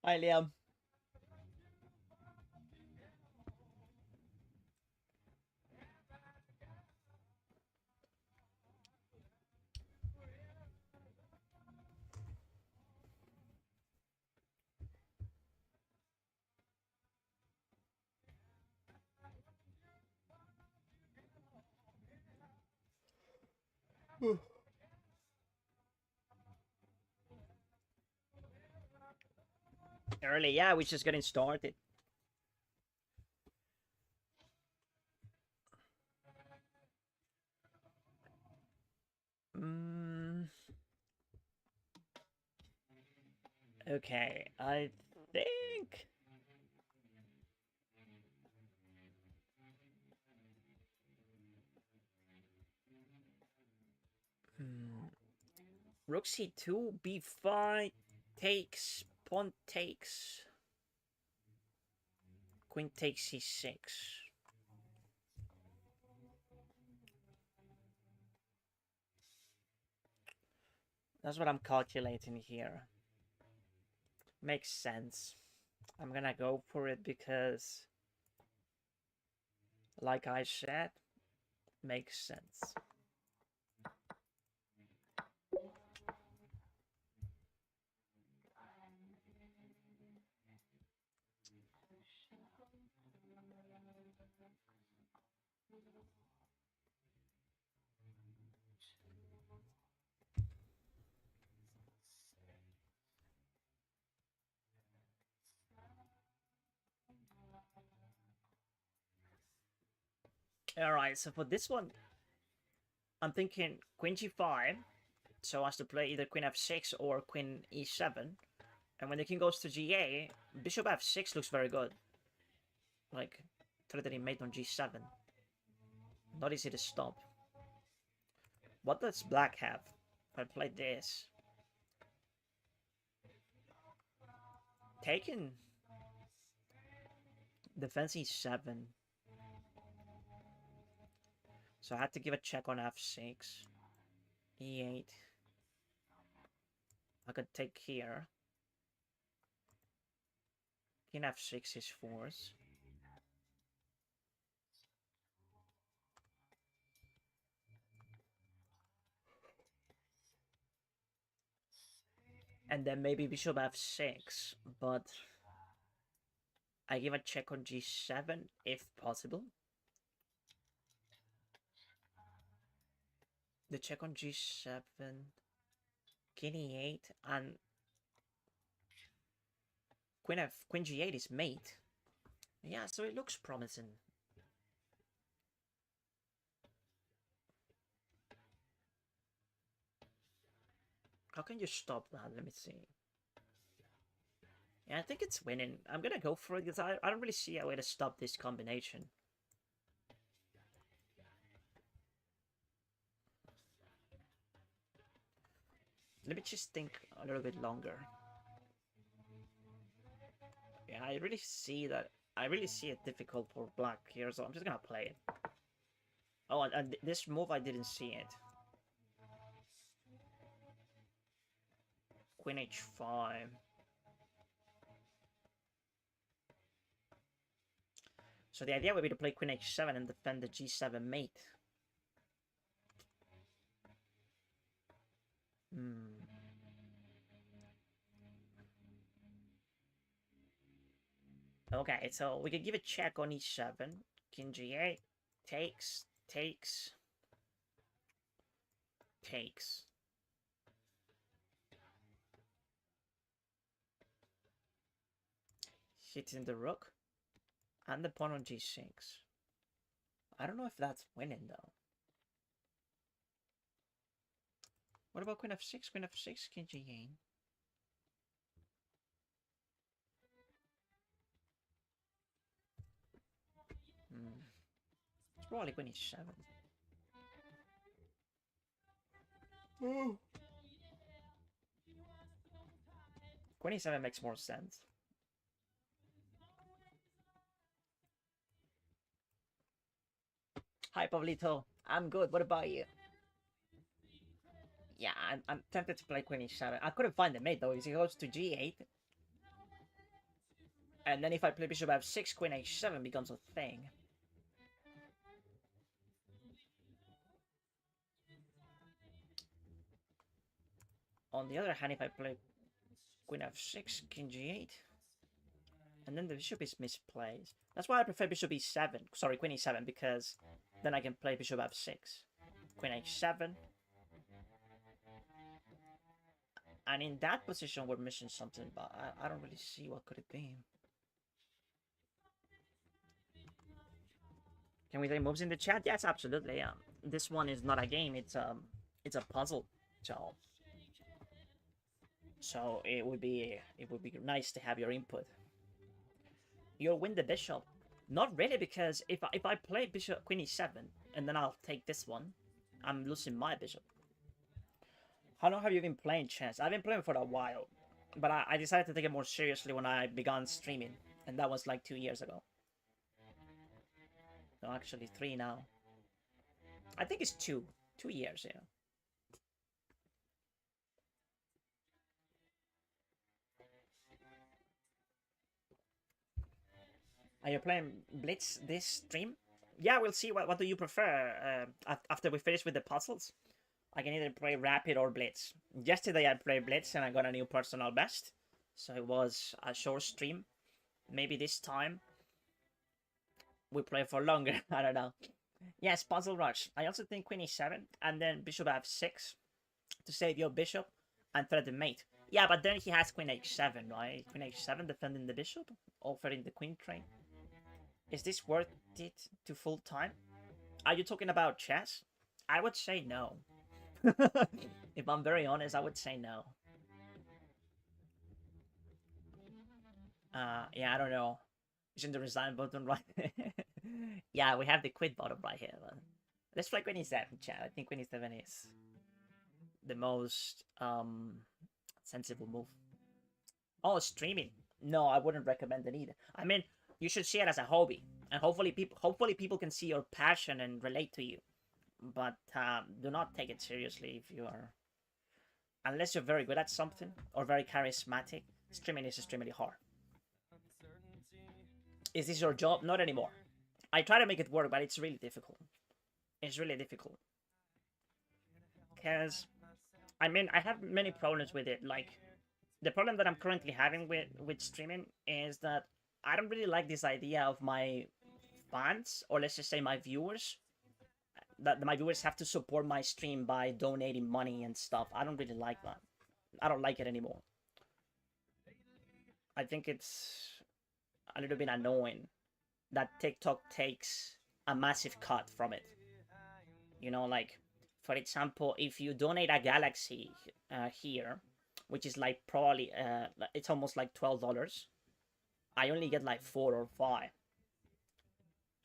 Hi, Liam. Early, yeah, we're just getting started. Mm, okay, I think. Rook c2, b5, takes, pawn takes, queen takes c6. That's what I'm calculating here. Makes sense. I'm gonna go for it because, like I said, makes sense. Alright, so for this one, I'm thinking queen g5, so as to play either queen f6 or queen e7. And when the king goes to g8, bishop f6 looks very good. Like, threatening mate on g7. Not easy to stop. What does black have? If I play this. Taking defense e7. So I had to give a check on f6. e8. I could take here. King f6 is force. And then maybe bishop f6, but I give a check on g7 if possible. The check on g7, king e8, and queen g8 is mate. Yeah, so it looks promising. How can you stop that? Let me see. Yeah, I think it's winning. I'm gonna go for it because I don't really see a way to stop this combination. Let me just think a little bit longer. Yeah, I really see that. I really see it difficult for black here, so I'm just gonna play it. Oh, and this move I didn't see it. Queen h5. So the idea would be to play queen h7 and defend the g7 mate. Hmm. Okay, so we could give a check on e7. King g8. Takes. Takes. Takes. Hitting the rook. And the pawn on g6. I don't know if that's winning, though. What about queen f6? Queen f6, king g8. It's probably queen e7. Oh. Queen e7 makes more sense. Hi, Pablito. I'm good. What about you? Yeah, I'm tempted to play queen e7. I couldn't find the mate, though. He goes to g8. And then if I play bishop f6, queen h7 becomes a thing. On the other hand, if I play queen f6, king g8, and then the bishop is misplaced. That's why I prefer bishop e7. Sorry, queen e7, because then I can play bishop f6, queen h7. And in that position, we're missing something, but I don't really see what could it be. Can we say moves in the chat? Yes, absolutely. This one is not a game; it's a puzzle. So it would be nice to have your input. You'll win the bishop. Not really, because if I play bishop queen e7 and then I'll take this one, I'm losing my bishop. How long have you been playing chess? I've been playing for a while, but I decided to take it more seriously when I began streaming, and that was like 2 years ago. No, actually 3 now. I think it's 2 years, yeah. Are you playing Blitz this stream? Yeah, we'll see. What do you prefer after we finish with the puzzles? I can either play Rapid or Blitz. Yesterday I played Blitz and I got a new personal best. So it was a short stream. Maybe this time we play for longer. I don't know. Yes, Puzzle Rush. I also think Queen e7 and then Bishop f6 to save your bishop and threat the mate. Yeah, but then he has Queen h7, right? Queen h7 defending the bishop, offering the queen trade. Is this worth it to full time? Are you talking about chess? I would say no. If I'm very honest, I would say no. Yeah, I don't know. Isn't the resign button right? Yeah, we have the quit button right here. Let's play Queen e7, chat. I think Queen e7 is the most sensible move. Oh, streaming. No, I wouldn't recommend it either. I mean, you should see it as a hobby, and hopefully people can see your passion and relate to you. But do not take it seriously if you are, unless you're very good at something or very charismatic. Streaming is extremely hard. Is this your job? Not anymore. I try to make it work, but it's really difficult. It's really difficult. Because, I mean, I have many problems with it. Like, the problem that I'm currently having with streaming is that I don't really like this idea of my fans, or let's just say my viewers, that my viewers have to support my stream by donating money and stuff. I don't really like that. I don't like it anymore. I think it's a little bit annoying that TikTok takes a massive cut from it. You know, like, for example, if you donate a galaxy here, which is like probably, it's almost like $12, I only get like 4 or 5.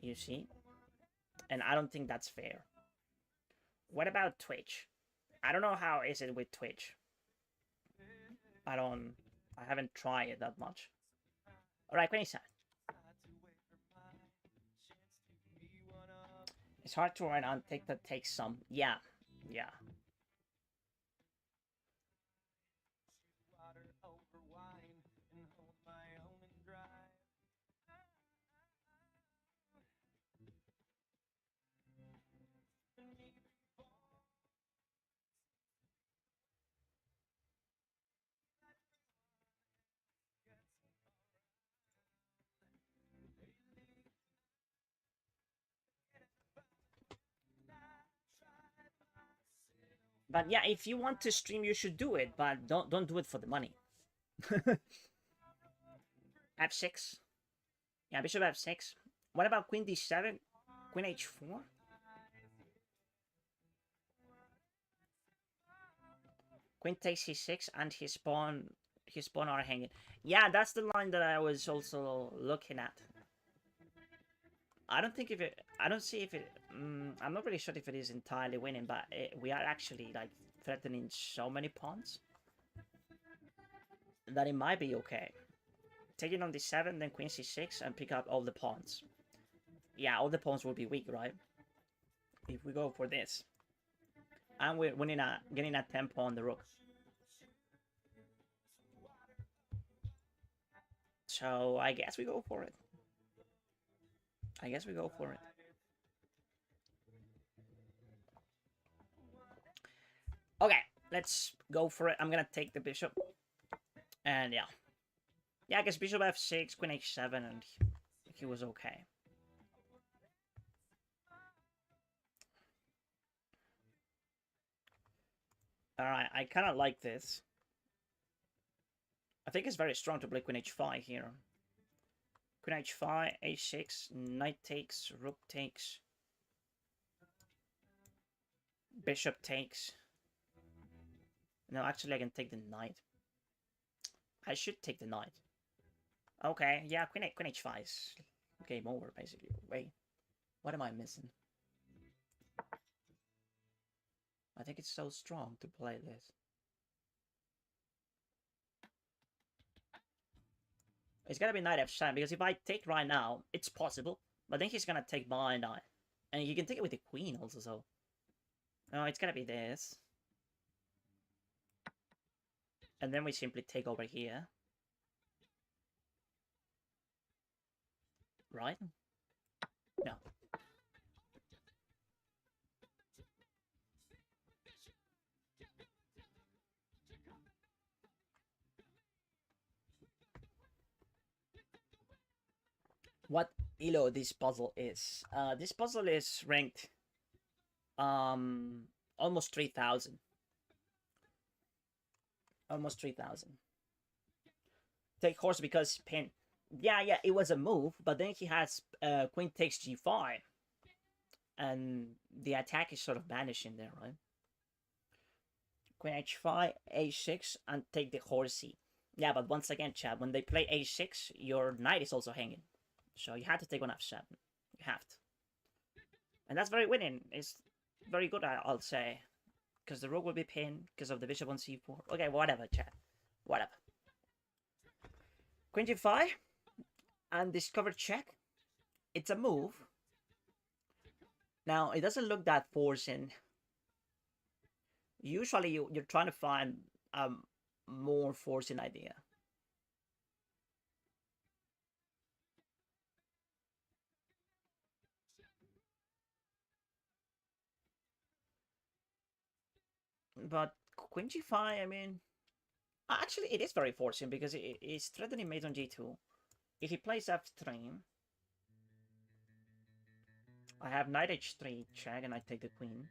You see? And I don't think that's fair. What about Twitch? I don't know how is it with Twitch. I haven't tried it that much. Alright, 27. It's hard to run on TikTok takes some. Yeah. But yeah, if you want to stream, you should do it, but don't do it for the money. f6. Yeah, bishop f6. What about queen d7? Queen h4? Queen takes c6 and his pawn are hanging. Yeah, that's the line that I was also looking at. I don't think if it. I don't see if it. I'm not really sure if it is entirely winning, but we are actually like threatening so many pawns that it might be okay. Taking on d7, then queen c6, and pick up all the pawns. Yeah, all the pawns will be weak, right? If we go for this, and we're getting a tempo on the rook. So I guess we go for it. I guess we go for it. Okay, let's go for it. I'm gonna take the bishop. And yeah. Yeah, I guess bishop f6, queen h7, and he was okay. Alright, I kind of like this. I think it's very strong to play queen h5 here. Queen h5, h6, knight takes, rook takes, bishop takes. No, actually I can take the knight. I should take the knight. Okay, yeah, queen h5 is game over, basically. Wait, what am I missing? I think it's so strong to play this. It's gonna be knight f7, because if I take right now, it's possible. But then he's gonna take my knight. And you can take it with the queen also, so... No, it's gonna be this. And then we simply take over here. Right? No. What elo this puzzle is? This puzzle is ranked almost 3,000. Almost 3,000. Take horse because pin. Yeah, it was a move, but then he has queen takes g5. And the attack is sort of vanishing there, right? Queen h5, a6, and take the horsey. Yeah, but once again, Chad, when they play a6, your knight is also hanging. So you have to take on f7. You have to. And that's very winning. It's very good, I'll say. Because the rook will be pinned because of the bishop on c4. Okay, whatever, Chad. Whatever. Queen g5. And discovered check. It's a move. Now, it doesn't look that forcing. Usually, you're trying to find a more forcing idea. But queen g5, I mean... Actually, it is very forcing because it is threatening mate on g2. If he plays f3... I have knight h3 check and I take the queen.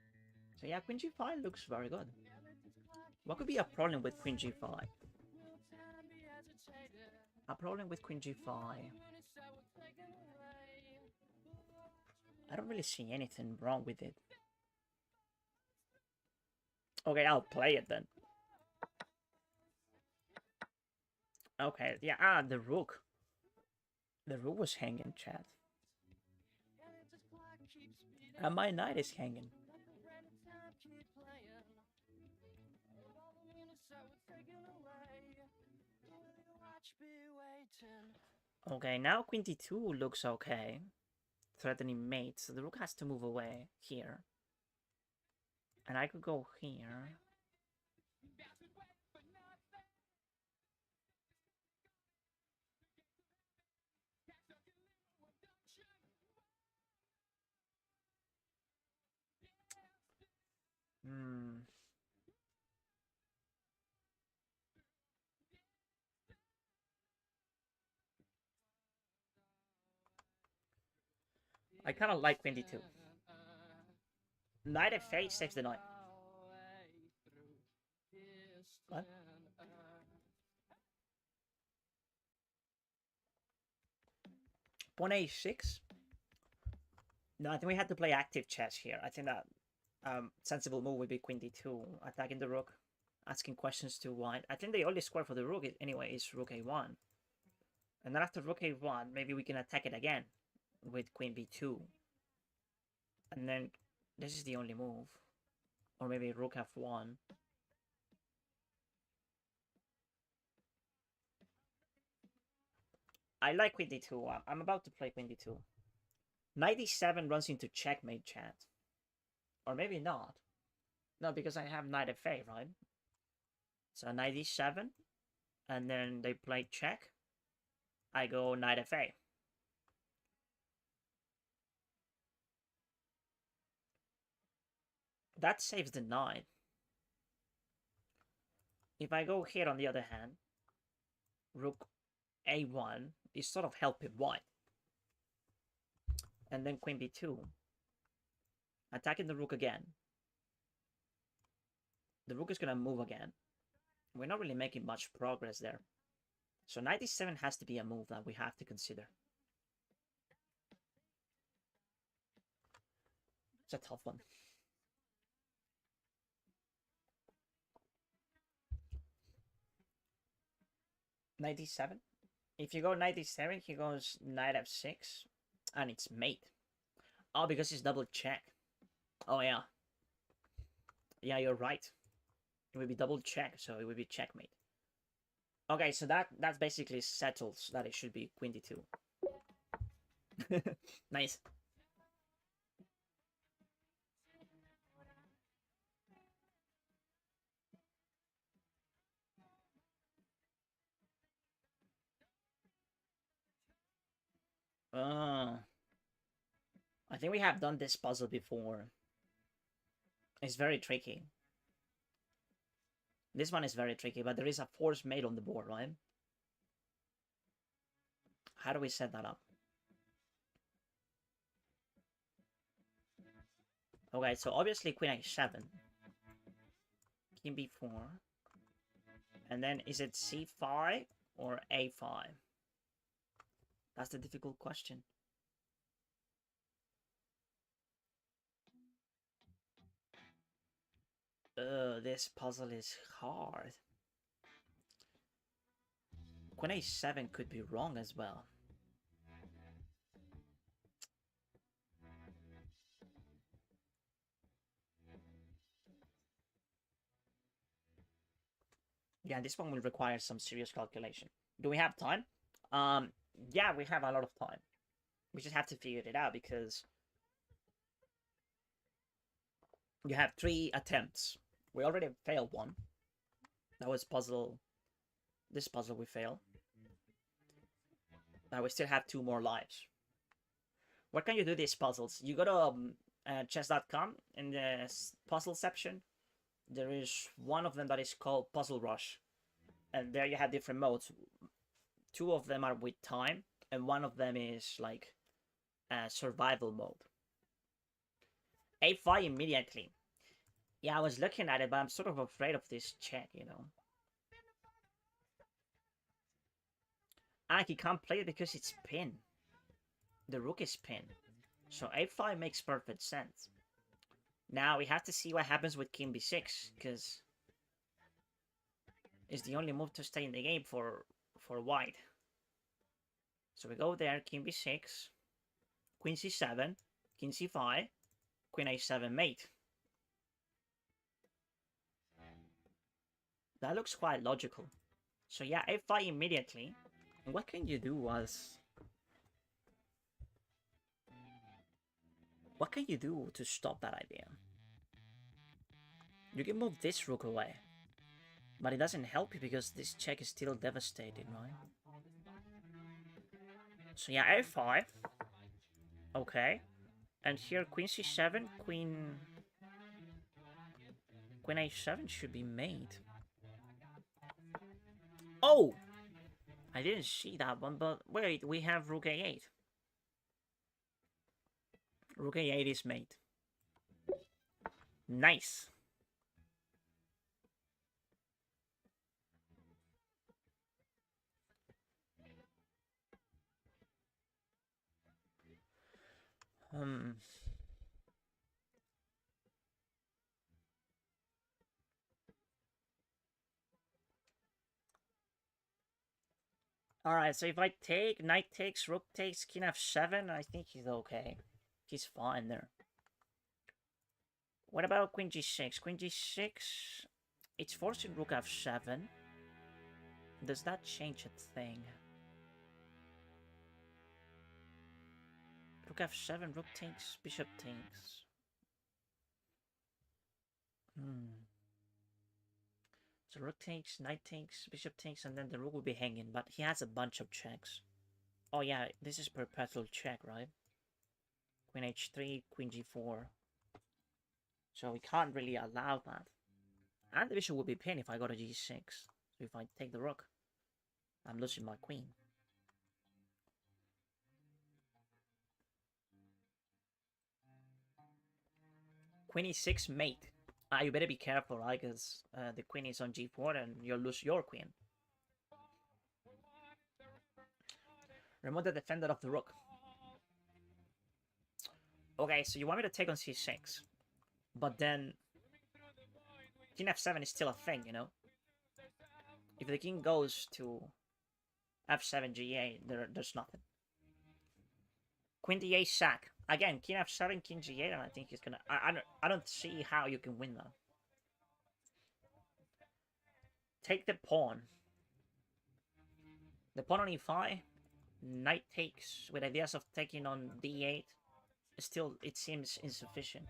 So yeah, queen g5 looks very good. What could be a problem with queen g5? A problem with queen g5... I don't really see anything wrong with it. Okay, I'll play it then. Okay, yeah, the rook. The rook was hanging, chat. And my knight is hanging. Okay, now queen d2 looks okay. Threatening mate, so the rook has to move away here. And I could go here. I kind of like queen d2. Knight f8 saves the knight. What? Pawn a6? No, I think we had to play active chess here. I think that sensible move would be queen d2, attacking the rook, asking questions to white. I think the only square for the rook anyway is rook a1. And then after rook a1, maybe we can attack it again with queen b2. And then this is the only move. Or maybe rook f1. I like queen d2. I'm about to play queen d2. Knight e7 runs into checkmate, chat. Or maybe not. No, because I have knight f8, right? So knight e7. And then they play check. I go knight f8. That saves the knight. If I go here on the other hand, rook a1 is sort of helping white. And then queen b2. Attacking the rook again. The rook is going to move again. We're not really making much progress there. So knight e7 has to be a move that we have to consider. It's a tough one. Knight e7. If you go knight e7, he goes knight f6. And it's mate. Oh, because it's double check. Oh, yeah. Yeah, you're right. It would be double check, so it would be checkmate. Okay, so that basically settles that it should be queen d2. Nice. I think we have done this puzzle before. It's very tricky. This one is very tricky, but there is a force mate on the board, right? How do we set that up? Okay, so obviously queen a7. King b4. And then is it c5 or a5? That's the difficult question. This puzzle is hard. Queen a7 could be wrong as well. Yeah, this one will require some serious calculation. Do we have time? Yeah, we have a lot of time. We just have to figure it out because you have 3 attempts. We already failed one. That was puzzle. This puzzle we failed. Now we still have 2 more lives. Where can you do these puzzles? You go to chess.com in the puzzle section. There is one of them that is called Puzzle Rush. And there you have different modes. 2 of them are with time, and one of them is like survival mode. A5 immediately. Yeah, I was looking at it, but I'm sort of afraid of this check, you know. Ah, he can't play it because it's pinned. The rook is pinned. So a5 makes perfect sense. Now we have to see what happens with king b6, because it's the only move to stay in the game for white. So we go there, king b6, queen c7, king c5, queen a7 mate. That looks quite logical. So yeah, a5 immediately. And what can you do as... What can you do to stop that idea? You can move this rook away. But it doesn't help you because this check is still devastated, right? So yeah, a5. Okay. And here queen c7, queen a7 should be made. Oh! I didn't see that one, but wait, we have rook a8. Rook a8 is made. Nice. Alright, so if I take, knight takes, rook takes, king f7, I think he's okay. He's fine there. What about queen g6? Queen g6, it's forcing rook f7. Does that change a thing? Rook f7, rook takes, bishop takes. So rook takes, knight takes, bishop takes, and then the rook will be hanging, but he has a bunch of checks. Oh yeah, this is perpetual check, right? Queen h3, queen g4. So we can't really allow that. And the bishop would be pinned if I go to g6. So if I take the rook, I'm losing my queen. Queen e6 mate. You better be careful, right? Because the queen is on g4 and you'll lose your queen. Remove the defender of the rook. Okay, so you want me to take on c6. But then king f7 is still a thing, you know? If the king goes to f7 g8, there's nothing. Queen d8 sack. Again, king f7, king g8, and I think he's gonna... I don't see how you can win that. Take the pawn. The pawn on e5. Knight takes with ideas of taking on d8. Still, it seems insufficient.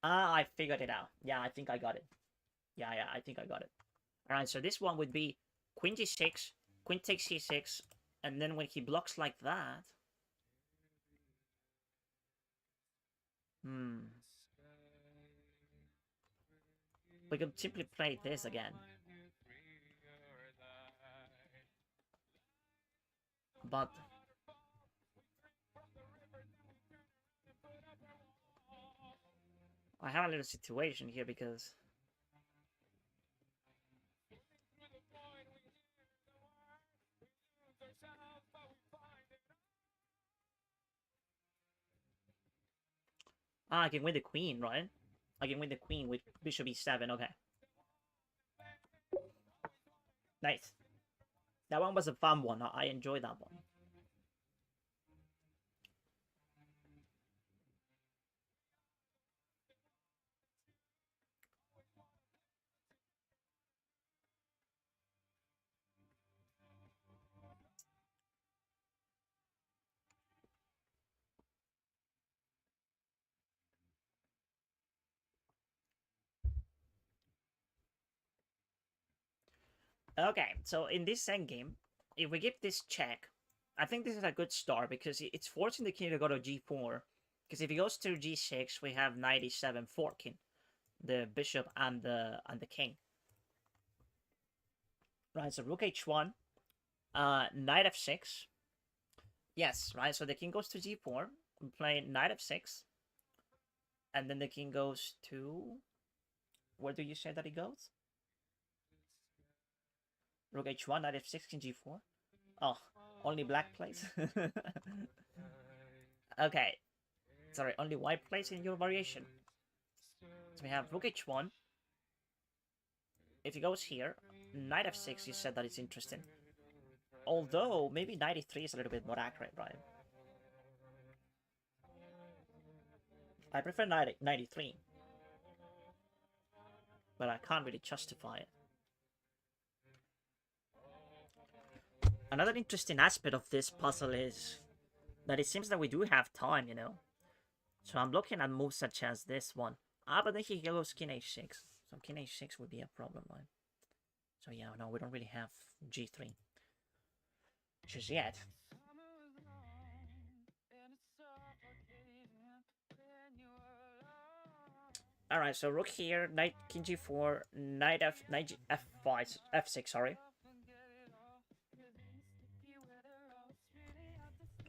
Ah, I figured it out. Yeah, I think I got it. Yeah, I think I got it. Alright, so this one would be queen g6, queen takes c6, and then when he blocks like that... We could simply play this again. But... I have a little situation here because... I can win the queen, right? I can win the queen with bishop e7, okay. Nice. That one was a fun one. I enjoyed that one. Okay, so in this endgame, if we give this check, I think this is a good start because it's forcing the king to go to g4. Because if he goes to g6, we have knight e7 forking the bishop and the king. Right, so rook h1, knight f6. Yes, right. So the king goes to g4. We play knight f6, and then the king goes to... Where do you say that he goes? Rook h1, knight f6, king g4. Oh, only black plays. Okay, sorry, only white plays in your variation. So we have rook h1. If he goes here, knight f6, you said that it's interesting. Although, maybe knight e3 is a little bit more accurate, right? I prefer knight e3. But I can't really justify it. Another interesting aspect of this puzzle is that it seems that we do have time, you know? So I'm looking at moves such as this one. But then he goes king h6. So king h6 would be a problem, right? So yeah, no, we don't really have g3 just yet. Alright, so rook here, knight king g4, knight f5, f6, sorry.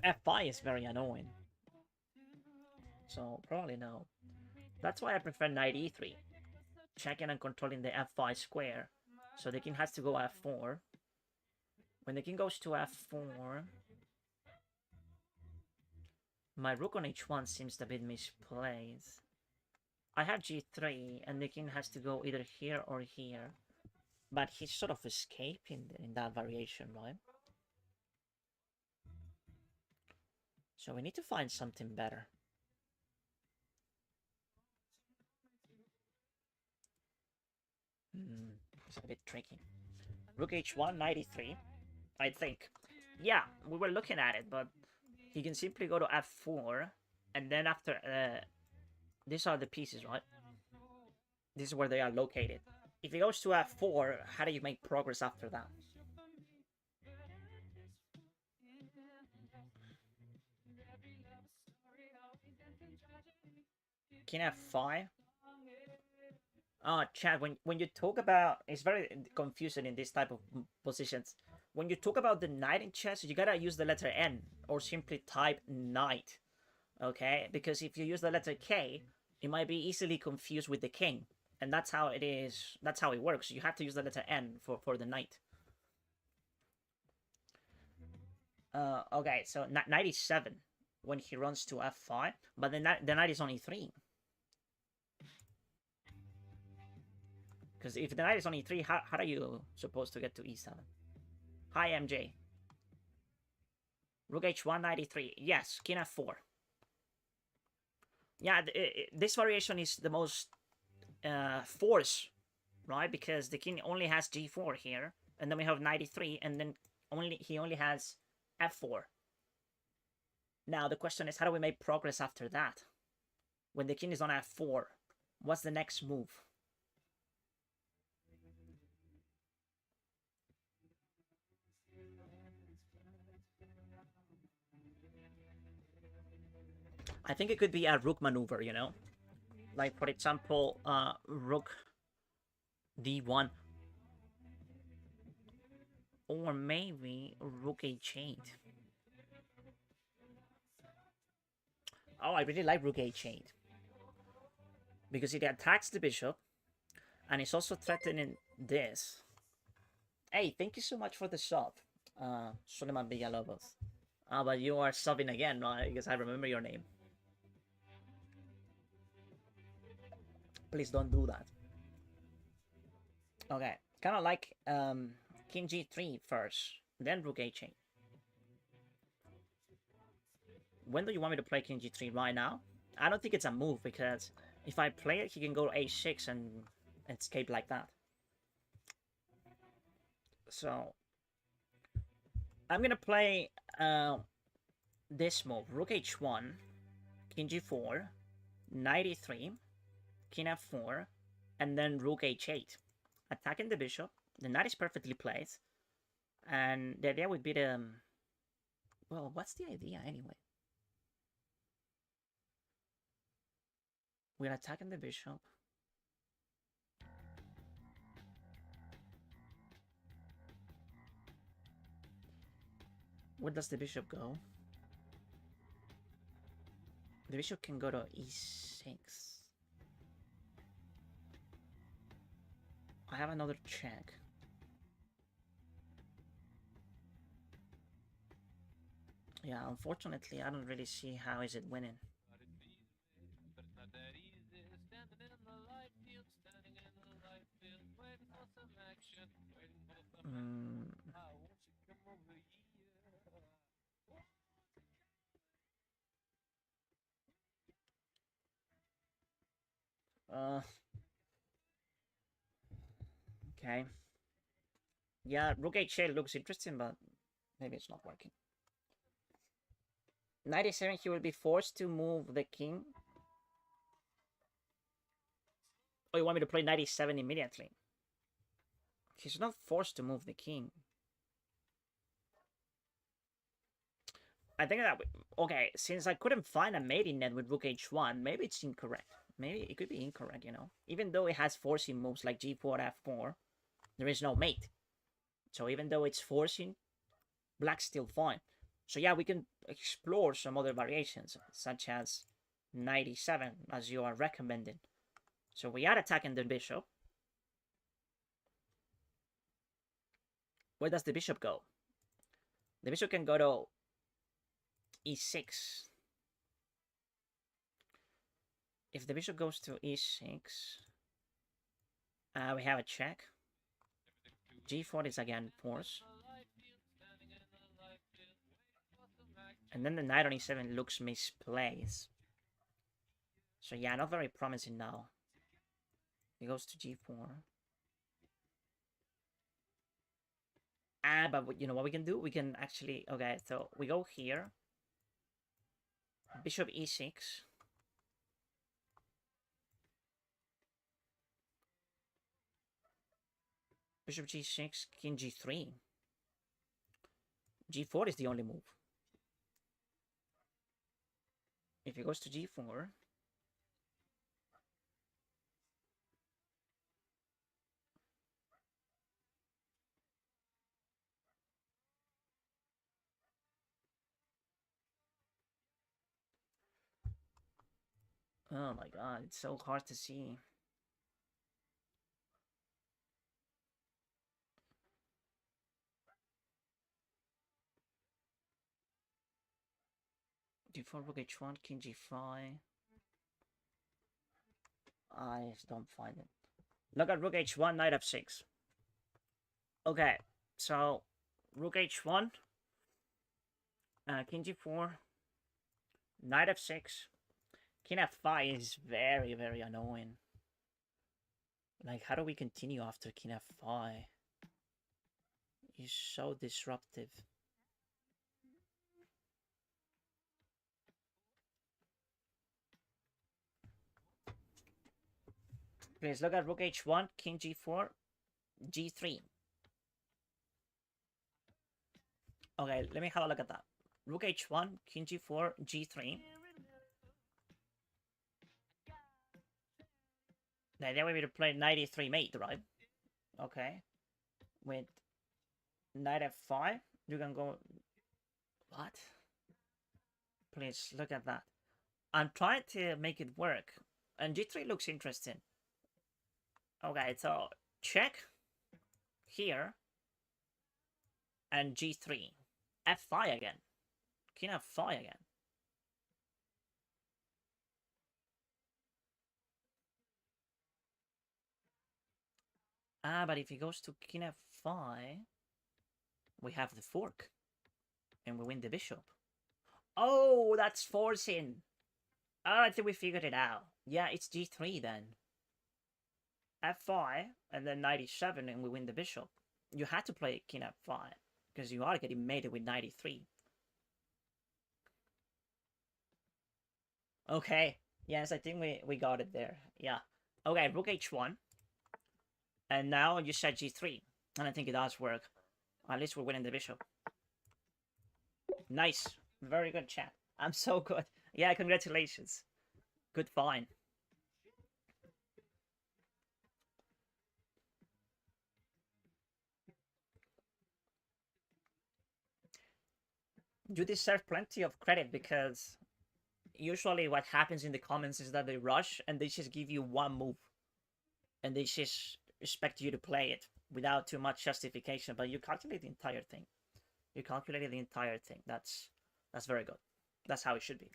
f5 is very annoying. So probably no. That's why I prefer knight e3. Checking and controlling the f5 square. So the king has to go f4. When the king goes to f4, my rook on h1 seems a bit misplaced. I have g3, and the king has to go either here or here. But he's sort of escaping in that variation, right? So we need to find something better. It's a bit tricky. Rook h1, knight e3, I think. Yeah, we were looking at it, but he can simply go to f4, and then after... these are the pieces, right? This is where they are located. If he goes to f4, how do you make progress after that? King f5. Chad, when you talk about, it's very confusing in this type of positions. When you talk about the knight in chess, you gotta use the letter N or simply type knight, okay? Because if you use the letter K, it might be easily confused with the king, and that's how it is. That's how it works. You have to use the letter N for the knight. Okay, so knight is 7 when he runs to f5, but the knight is only 3. Because if the knight is only 3, how are you supposed to get to e7? Hi, MJ. Rook h1, knight e3. Yes, king f4. Yeah, this variation is the most force, right? Because the king only has g4 here, and then we have knight e3, and then he only has f4. Now the question is, how do we make progress after that? When the king is on f4, what's the next move? I think it could be a rook maneuver, you know? Like, for example, rook d1. Or maybe rook h8. Oh, I really like rook h8. Because it attacks the bishop, and it's also threatening this. Hey, thank you so much for the sub, Suleiman Villalobos. But you are subbing again, right? Because I remember your name. Please don't do that. Okay, kind of like king g3 first, then rook h8. When do you want me to play king g3? Right now? I don't think it's a move, because if I play it, he can go h6 and escape like that. So I'm gonna play this move: rook h1, king g4, knight e3, king f4, and then rook h8, attacking the bishop. The knight is perfectly placed, and the idea would be to, well, what's the idea anyway? We're attacking the bishop. Where does the bishop go? The bishop can go to e6. I have another check. Yeah, unfortunately, I don't really see how is it winning. Okay. Yeah, rook h8 looks interesting, but maybe it's not working. 97, he will be forced to move the king. Oh, you want me to play 97 immediately? He's not forced to move the king. I think that, okay, since I couldn't find a mating net with rook h1, maybe it's incorrect. Maybe it could be incorrect, you know? Even though it has forcing moves like g4, f4, there is no mate. So even though it's forcing, black's still fine. So yeah, we can explore some other variations, such as 97, as you are recommending. So we are attacking the bishop. Where does the bishop go? The bishop can go to e6. If the bishop goes to e6, we have a check. g4 is again force. And then the knight on e7 looks misplaced. So yeah, not very promising now. He goes to g4. But you know what we can do? We can actually... Okay, so we go here. Bishop e6. Bishop g6, king g3. g4 is the only move. If he goes to g4... Oh my god, it's so hard to see. d4, rook h1, king g5. I just don't find it. Look at rook h1, knight f6. Okay, so rook h1, king g4, knight f6, king f5 is very, very annoying. Like, how do we continue after king f5? He's so disruptive. Please look at rook h1, king g4, g3. Okay, let me have a look at that. Rook h1, king g4, g3. The idea would be to play knight e3 mate, right? Okay. With knight f5, you can go... What? Please, look at that. I'm trying to make it work. And g3 looks interesting. Okay, so check here. And g3. f5 again. King f5 again. Ah, but if he goes to king f5, we have the fork. And we win the bishop. Oh, that's forcing. Oh, I think we figured it out. Yeah, it's g3 then. f5, and then knight e7, and we win the bishop. You had to play king f5, because you are getting mated with knight e3. Okay, yes, I think we got it there. Yeah. Okay, rook h1. And now you said g3. And I think it does work. At least we're winning the bishop. Nice. Very good, chat. I'm so good. Yeah, congratulations. Good find. You deserve plenty of credit because usually what happens in the comments is that they rush and they just give you one move. And they just expect you to play it without too much justification. But you calculate the entire thing. You calculated the entire thing. That's very good. That's how it should be.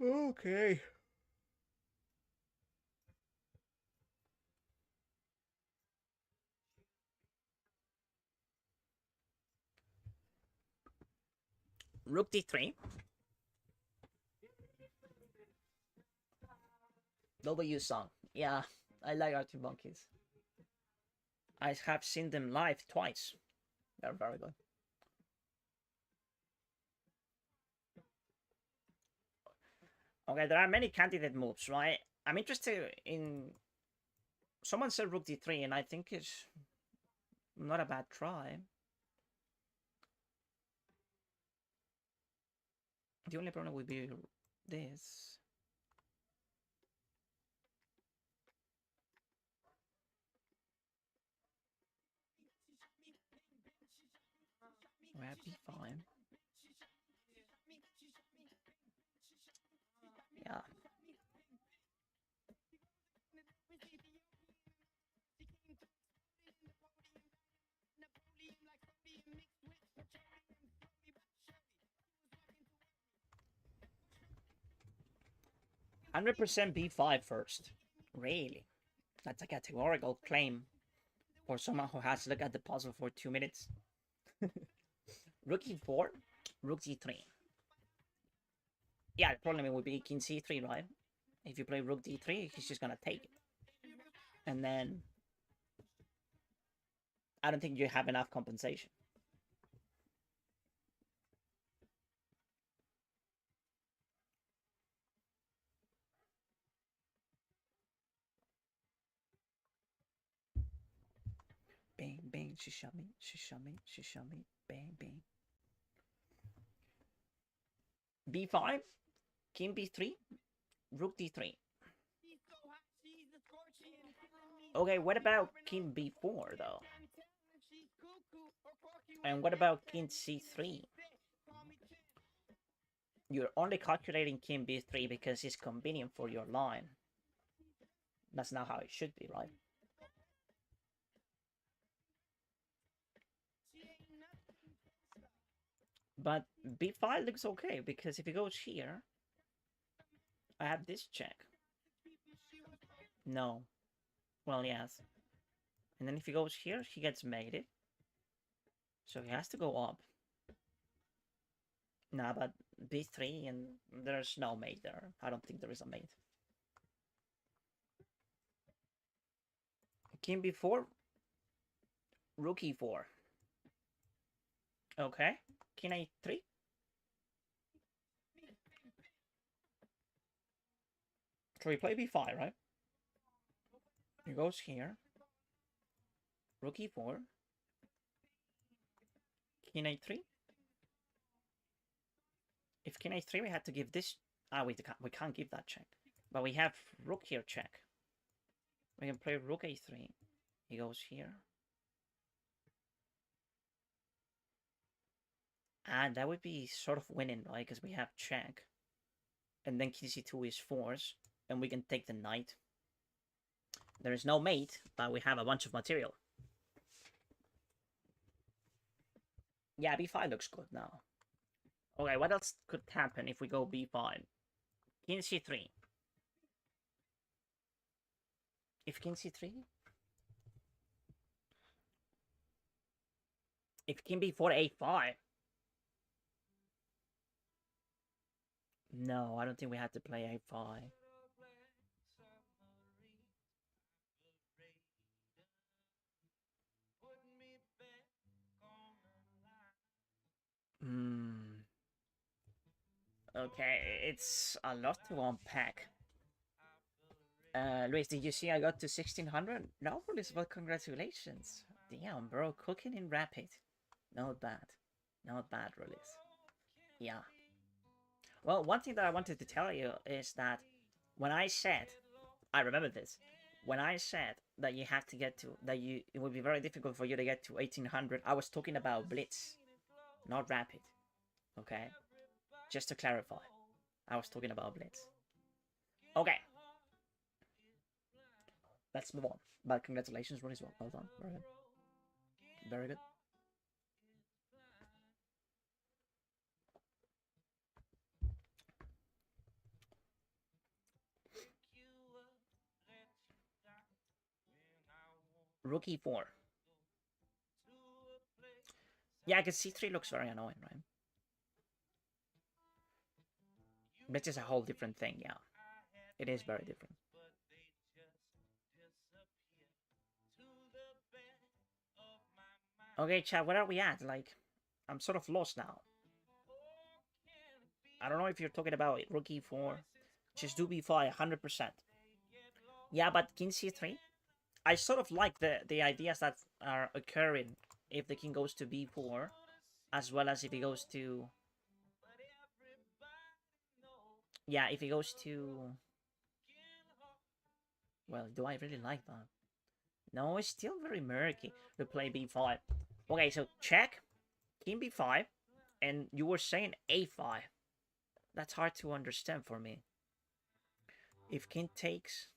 Okay. Rook d3. W song. Yeah, I like Arctic Monkeys. I have seen them live twice. They're very good. Okay, there are many candidate moves, right? I'm interested in... Someone said rook d3, and I think it's not a bad try. The only problem would be this. We have d5. Yeah. %, b5 first. Really? That's a categorical claim for someone who has looked at the puzzle for 2 minutes. Rook e4, rook d3. Yeah, the problem would be king c3, right? If you play rook d3, he's just gonna take it. And then... I don't think you have enough compensation. bang, bang. She shot me. She shot me. She shot me. Bang, bang. B5, king B3, rook D3. Okay, what about king B4 though? And what about king C3? You're only calculating king B3 because it's convenient for your line. That's not how it should be, right? But B5 looks okay because if he goes here, I have this check. No. Well, yes. And then if he goes here, he gets mated. So he has to go up. Nah, but B3 and there's no mate there. I don't think there is a mate. King B4, rook E4. Okay. King A3. So we play B5, right? He goes here. Rook E4. King A3. If king A3, we had to give this. We can't give that check. But we have rook here check. We can play rook A3. He goes here. And that would be sort of winning, right? Because we have check. And then king C2 is force. And we can take the knight. There is no mate, but we have a bunch of material. Yeah, B5 looks good now. Okay, what else could happen if we go B5? King C3. If king C3? If king B4, A5. No, I don't think we have to play A5. Okay, it's a lot to unpack. Luis, did you see I got to 1600? No, Luis, but congratulations. Damn, bro, cooking in rapid. Not bad. Not bad, Luis. Yeah. Well, one thing that I wanted to tell you is that when I said, I remember this, when I said that you have to get to, it would be very difficult for you to get to 1800, I was talking about blitz, not rapid. Okay? Just to clarify, I was talking about blitz. Okay. Let's move on. But congratulations, Ronnie's well. Well done. Very good. Very good. Rook E4. Yeah, because C3 looks very annoying, right? Which is a whole different thing, yeah. It is very different. Okay, chat, where are we at? Like, I'm sort of lost now. I don't know if you're talking about rook E4. Just do B5, 100%. Yeah, but king C3? I sort of like the ideas that are occurring if the king goes to B4, as well as if he goes to... Yeah, if he goes to... Well, do I really like that? No, it's still very murky to play B5. Okay, so check, king B5, and you were saying A5. That's hard to understand for me. If king takes...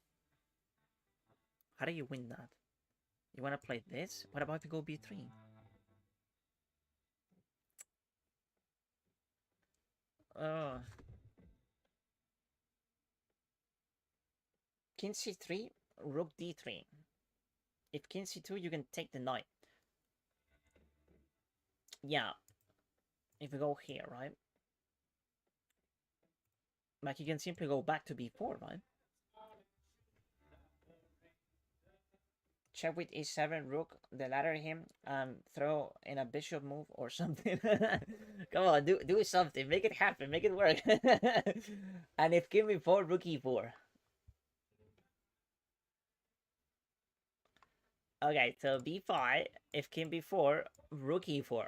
How do you win that? You want to play this? What about if you go B3? King C3, rook D3. If king C2, you can take the knight. Yeah. If we go here, right? Like, you can simply go back to B4, right? Check with E7, rook, the ladder him, and throw in a bishop move or something. Come on, do something. Make it happen. Make it work. And if king B4, rook E4. Okay, so b5, if king b4, rook e4.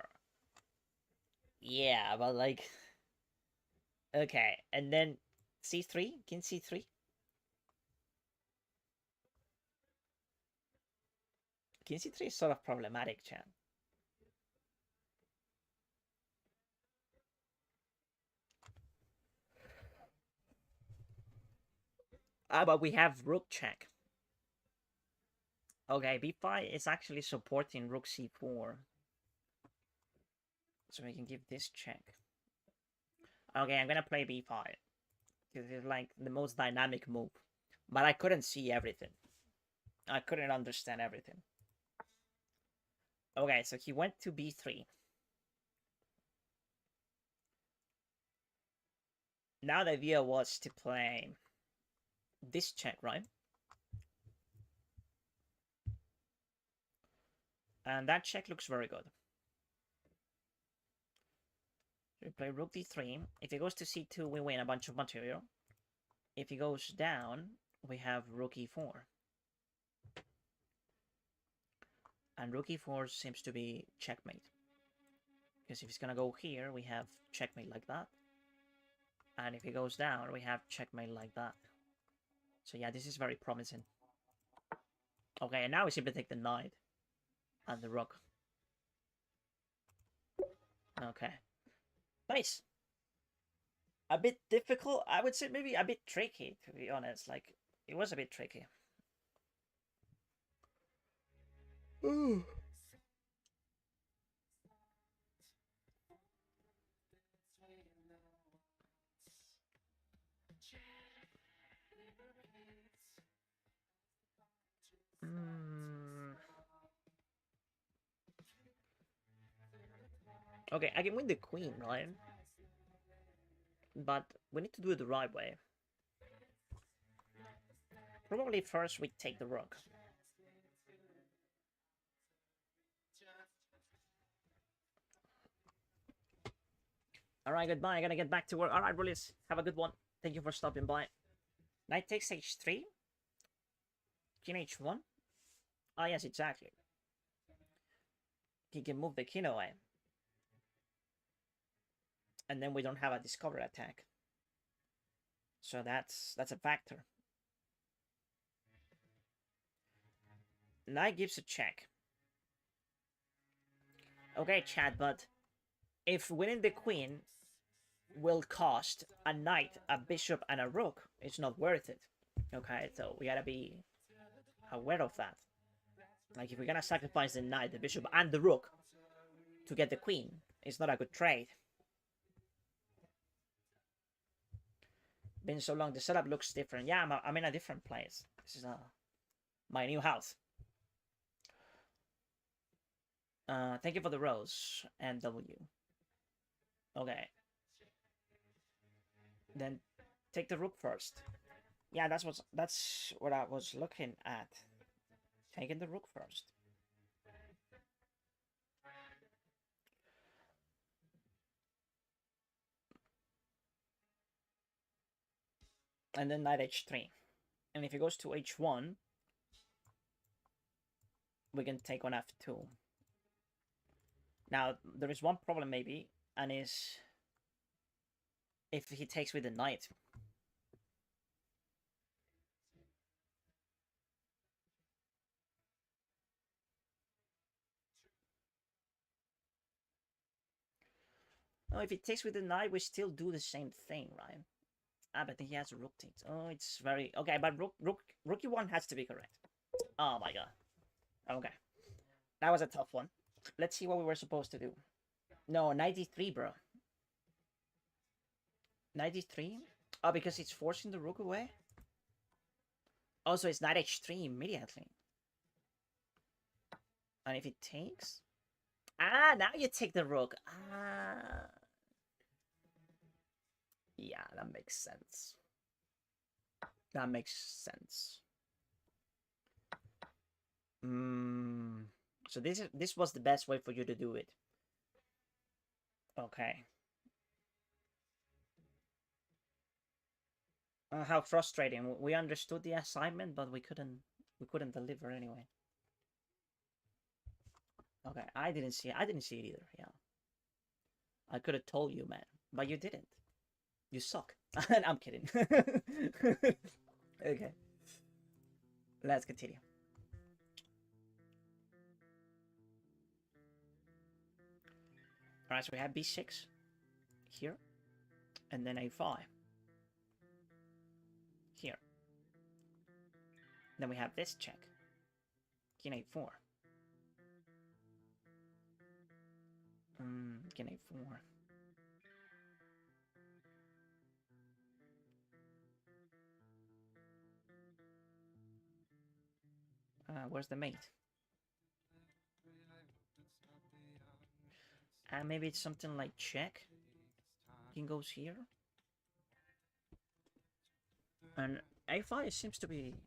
Yeah, but like... Okay, and then c3, king c3. King c3 is sort of problematic, Chan. But we have rook check. Okay, b5 is actually supporting rook c4. So we can give this check. Okay, I'm gonna play b5. Because it's like the most dynamic move. But I couldn't see everything. I couldn't understand everything. Okay, so he went to b3. Now the idea was to play this check, right? And that check looks very good. We play rook d3. If he goes to c2, we win a bunch of material. If he goes down, we have rook e4. And rook e4 seems to be checkmate. Because if he's gonna go here, we have checkmate like that. And if he goes down, we have checkmate like that. So yeah, this is very promising. Okay, and now we simply take the knight and the rook. Okay. Nice. A bit difficult. I would say maybe a bit tricky, to be honest. Like, it was a bit tricky. Ooh. Mm. Okay, I can win the queen, right? But we need to do it the right way. Probably first we take the rook. Alright, goodbye. I gotta get back to work. Alright, Rullis. Have a good one. Thank you for stopping by. Knight takes h3. King h1. Ah, yes, exactly. He can move the king away. And then we don't have a discover attack. So that's a factor. Knight gives a check. Okay, Chad, but if winning the queen will cost a knight, a bishop, and a rook, it's not worth it. Okay, so we gotta be aware of that. Like, if we're gonna sacrifice the knight, the bishop, and the rook to get the queen, it's not a good trade. Been so long, the setup looks different. Yeah, I'm in a different place. This is my new house. Thank you for the rose and W. Okay. Then take the rook first. Yeah, that's what I was looking at. Taking the rook first. And then knight h3. And if he goes to h1, we can take on f2. Now, there is one problem maybe, and is if he takes with the knight. No, if he takes with the knight, we still do the same thing, right? Ah, but he has a rook takes. Oh, it's very... Okay, but rookie one has to be correct. Oh my god. Okay. That was a tough one. Let's see what we were supposed to do. No, 93, bro. 93? Oh, because it's forcing the rook away? Also, it's knight h3 immediately. And if it takes... Ah, now you take the rook. Ah. Yeah, that makes sense. That makes sense. So this was the best way for you to do it. Okay. How frustrating. We understood the assignment, but we couldn't deliver anyway. Okay, I didn't see it either. Yeah, I could have told you, man, but you didn't. You suck. I'm kidding. Okay, let's continue. All right, so we have b6 here, and then a5 here. Then we have this check, king a4. King a4. Where's the mate? Maybe it's something like check. King goes here. And a5 seems to be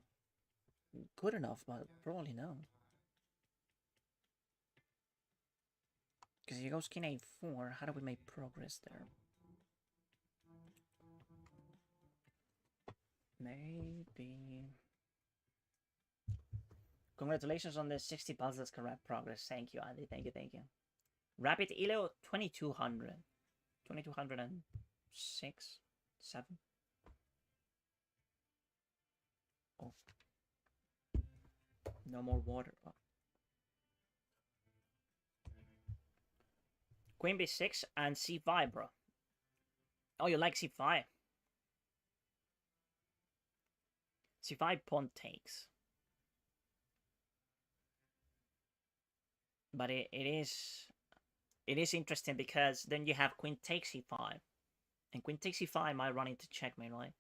good enough, but probably no. Because he goes king a4. How do we make progress there? Maybe. Congratulations on the 60 puzzles correct progress. Thank you, Andy. Thank you, thank you. Rapid Elo 2200. 2206? 7? Oh. No more water. Oh. Queen b6 and c5, bro. Oh, you like c5? c5 pawn takes. But it is interesting because then you have queen takes e5. And queen takes e5 might run into checkmate, right?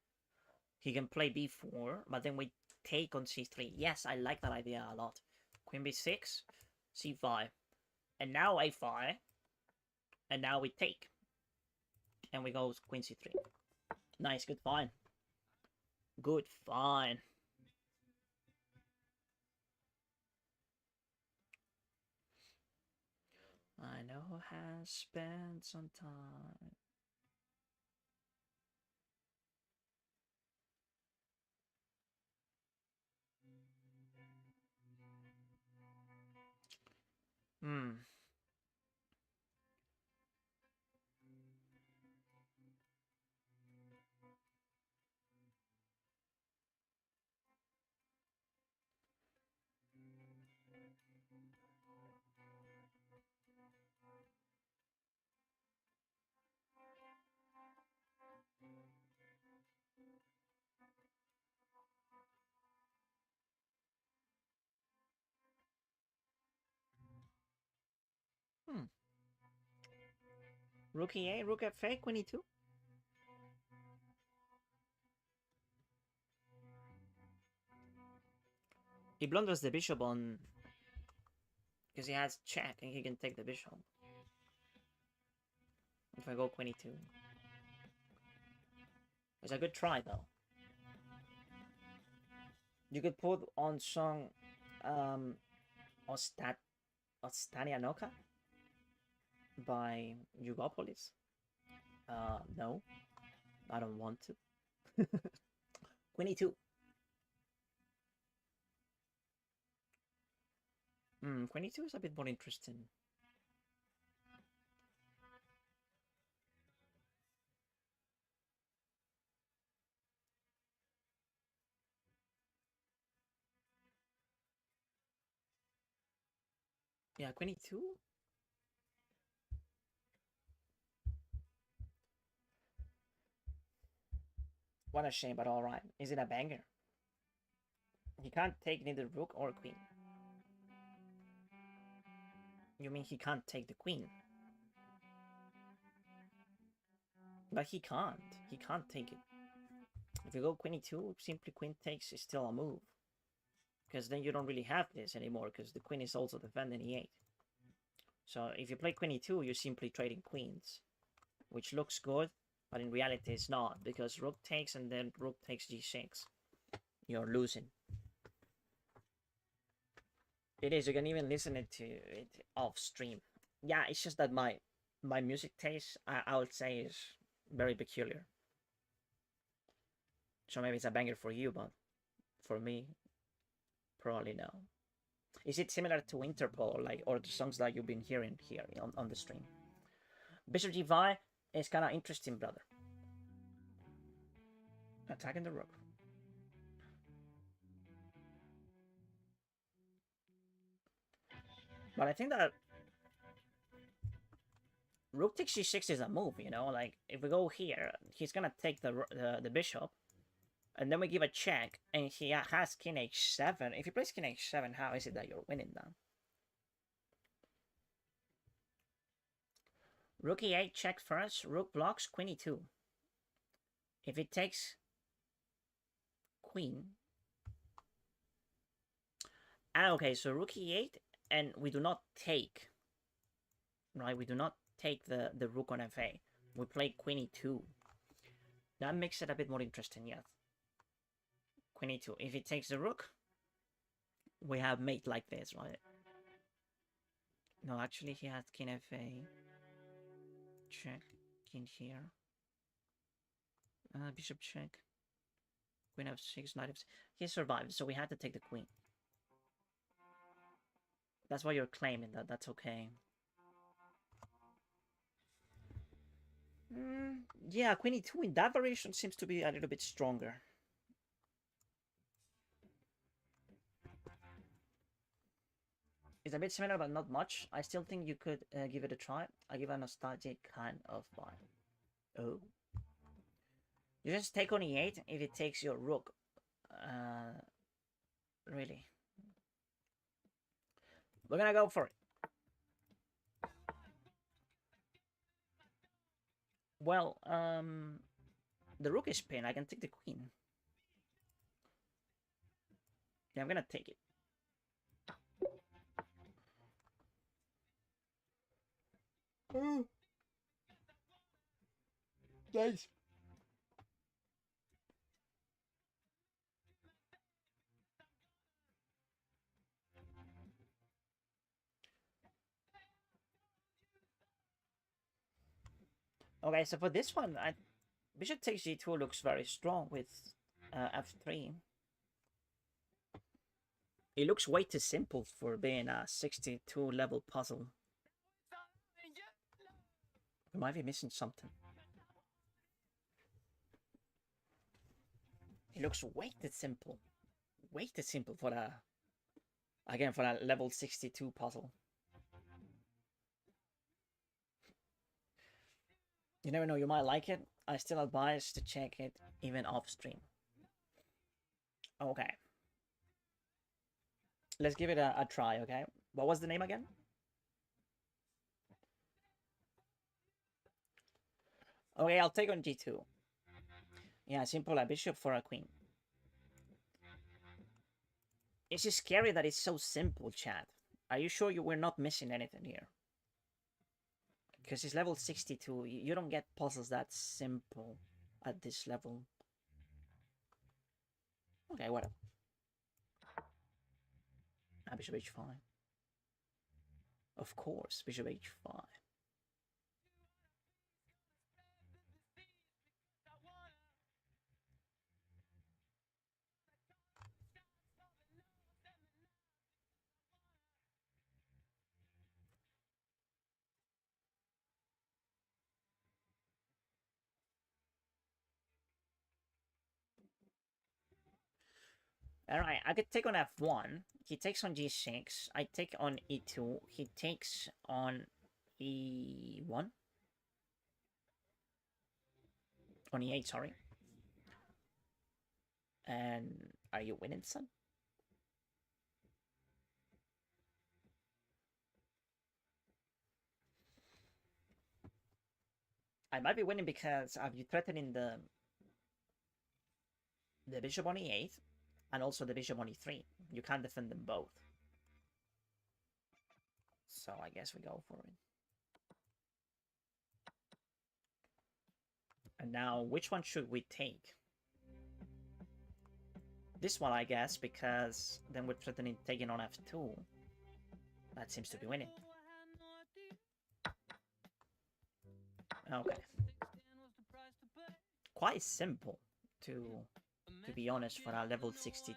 He can play b4, but then we take on c3. Yes, I like that idea a lot. Queen b6, c5. And now a5. And now we take. And we go queen c3. Nice, good fine. Good fine. I know has spent some time. Hmm. Hmm. Rook e8, rook f8, queen e2. He blunders the bishop on because he has check and he can take the bishop. If I go queen e2. It's a good try though. You could put on song Ostanianoka by Yugopolis. No, I don't want to. Queen e2. Queen e2 is a bit more interesting. Yeah, queen e2. What a shame, but alright. Is it a banger? He can't take neither rook or queen. You mean he can't take the queen? But he can't. He can't take it. If you go queen e2, simply queen takes is still a move. Because then you don't really have this anymore, because the queen is also defending e8. So if you play queen e2, you're simply trading queens, which looks good, but in reality it's not, because rook takes and then rook takes g6. You're losing. It is. You can even listen to it off stream. Yeah, it's just that my music taste, I would say, is very peculiar. So maybe it's a banger for you, but for me, probably no. Is it similar to Interpol or the songs that you've been hearing here on the stream? Bishop G5 is kind of interesting, brother. Attacking the rook. But I think that rook takes g6 is a move, you know? Like, if we go here, he's gonna take the bishop, and then we give a check, and he has king h7. If he plays king h7, how is it that you're winning then? Rook e8, check first. Rook blocks, queen e2. If it takes queen... okay, so rook e8, and we do not take... Right, we do not take the rook on fa. We play queen e2. That makes it a bit more interesting, yes. Queen e2. If it takes the rook, we have mate like this, right? No, actually he has king fa. Check. King here. Bishop check. Queen f6, knight f6. He survived, so we had to take the queen. That's why you're claiming that. That's okay. Yeah, queen e2 in that variation seems to be a little bit stronger. It's a bit similar, but not much. I still think you could give it a try. I give a nostalgic kind of vibe. Oh. You just take on e8 if it takes your rook. Really. We're gonna go for it. Well, the rook is pinned. I can take the queen. Yeah, I'm gonna take it. Oh. Nice. Okay, so for this one, bishop takes g2 looks very strong with f3. It looks way too simple for being a 62 level puzzle. We might be missing something. It looks way too simple. Way too simple for for a level 62 puzzle. You never know, you might like it. I still advise to check it even off stream. Okay. Let's give it a try, okay? What was the name again? Okay, I'll take on g2. Yeah, simple, a bishop for a queen. It's just scary that it's so simple, chat. Are you sure we're not missing anything here? Because it's level 62. You don't get puzzles that simple at this level. Okay, whatever. Bishop h5. Of course, bishop h5. Alright, I could take on f1. He takes on g6. I take on e2. He takes on e1. On e8, sorry. And are you winning, son? I might be winning because of you threatening the bishop on e8 and also the bishop on e3. You can't defend them both. So I guess we go for it. And now, which one should we take? This one, I guess, because then we're threatening taking on f2. That seems to be winning. Okay. Quite simple, to be honest, for a level 62.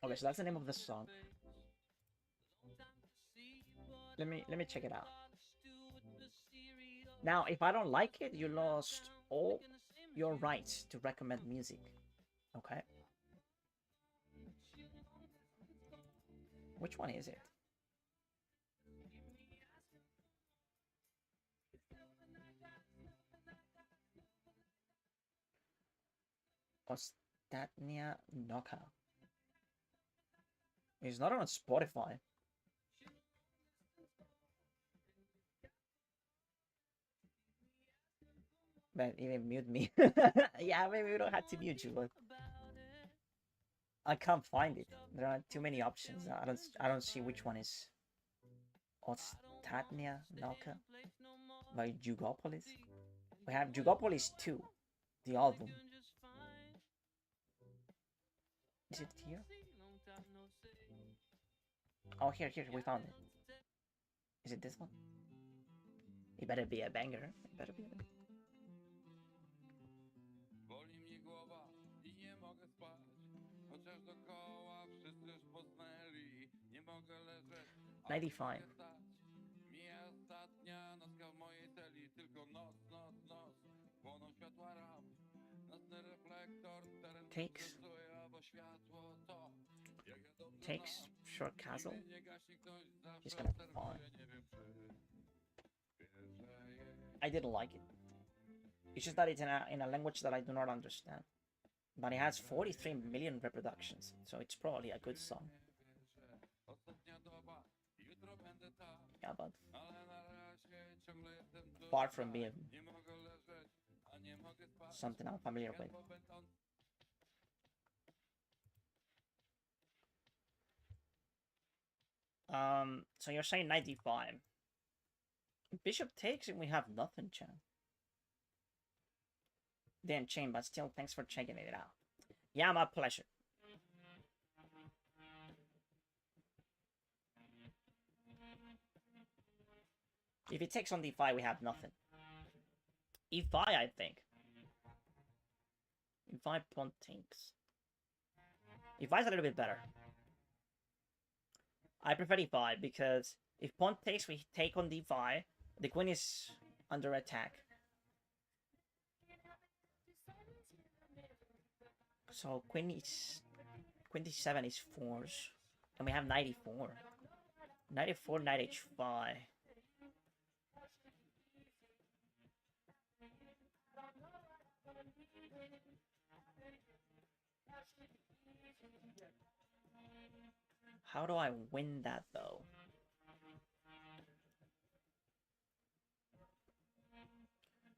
Okay, so that's the name of the song. Let me check it out. Now, if I don't like it, you lost all your rights to recommend music. Okay? Which one is it? Ostatnia Noka. It's not on Spotify. But even mute me. Yeah, maybe we don't have to mute you, but I can't find it. There are too many options. I don't see which one is Ostatnia Noka by Jugopolis. We have Jugopolis 2, the album. Is it here? Oh, here, we found it. Is it this one? It better be a banger. It better be a banger. 95. Takes. Takes short castle. He's gonna fall. I didn't like it. It's just that it's in a language that I do not understand. But it has 43 million reproductions, so it's probably a good song. Yeah, but far from being something I'm familiar with. So you're saying 95. Bishop takes and we have nothing, Chan. Damn chain, but still, thanks for checking it out. Yeah, my pleasure. If it takes on d5, we have nothing. e5, I think. e5 pawn takes. e5 is a little bit better. I prefer e5 because if pawn takes, we take on d5. The queen is under attack. So queen d7 is 4s. And we have 94. 94, knight h5. How do I win that though?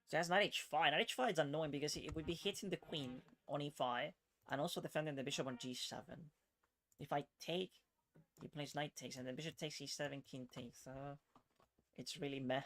So that's knight h5. Knight h5 is annoying because it would be hitting the queen on e5 and also defending the bishop on g7. If I take, he plays knight takes and the bishop takes e7, king takes. It's really meh.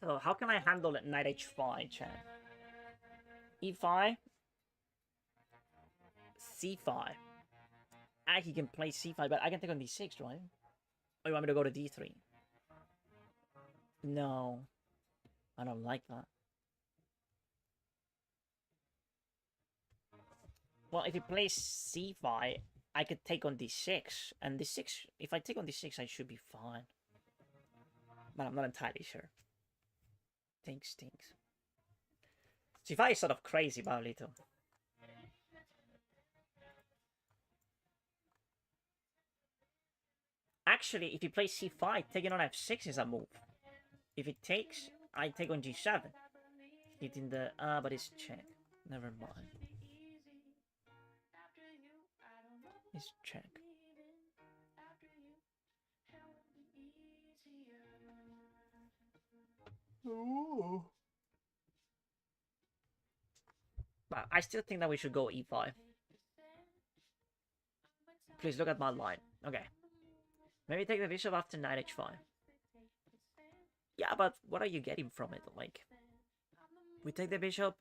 So how can I handle it knight h5, chat? e5, c5. He can play c5, but I can take on d6, right? Or you want me to go to d3? No. I don't like that. Well, if he plays c5, I could take on d6. And d6, if I take on d6, I should be fine. But I'm not entirely sure. Stinks. c5 is sort of crazy, Pablito. Actually, if he plays c5, taking on f6 is a move. If it takes, I take on g7. Hitting the... but it's check. Never mind. It's check. Ooh. But I still think that we should go e5. Please look at my line. Okay. Maybe take the bishop after knight h5. Yeah, but what are you getting from it? Like, We take the bishop,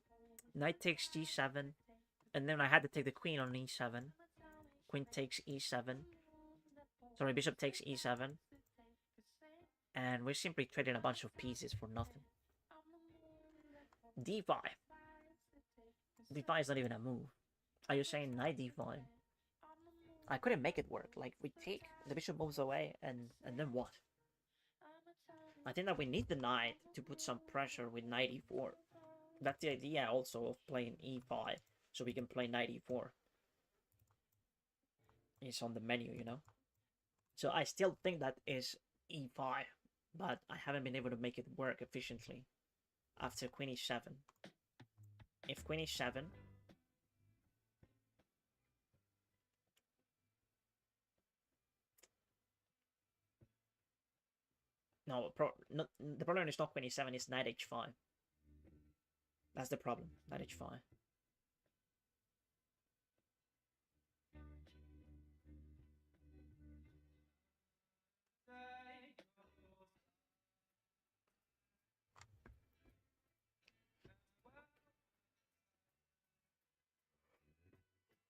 knight takes g7, and then I had to take the queen on e7. Queen takes e7. Sorry, bishop takes e7. And we're simply trading a bunch of pieces for nothing. d5. d5 is not even a move. Are you saying knight d5? I couldn't make it work. Like, we take, the bishop moves away, and then what? I think that we need the knight to put some pressure with knight e4. That's the idea also of playing e5, so we can play knight e4. It's on the menu, you know? So I still think that is e5, but I haven't been able to make it work efficiently after queen e7. If queen e7... No, the problem is not queen e7, it's knight h5. That's the problem, knight h5.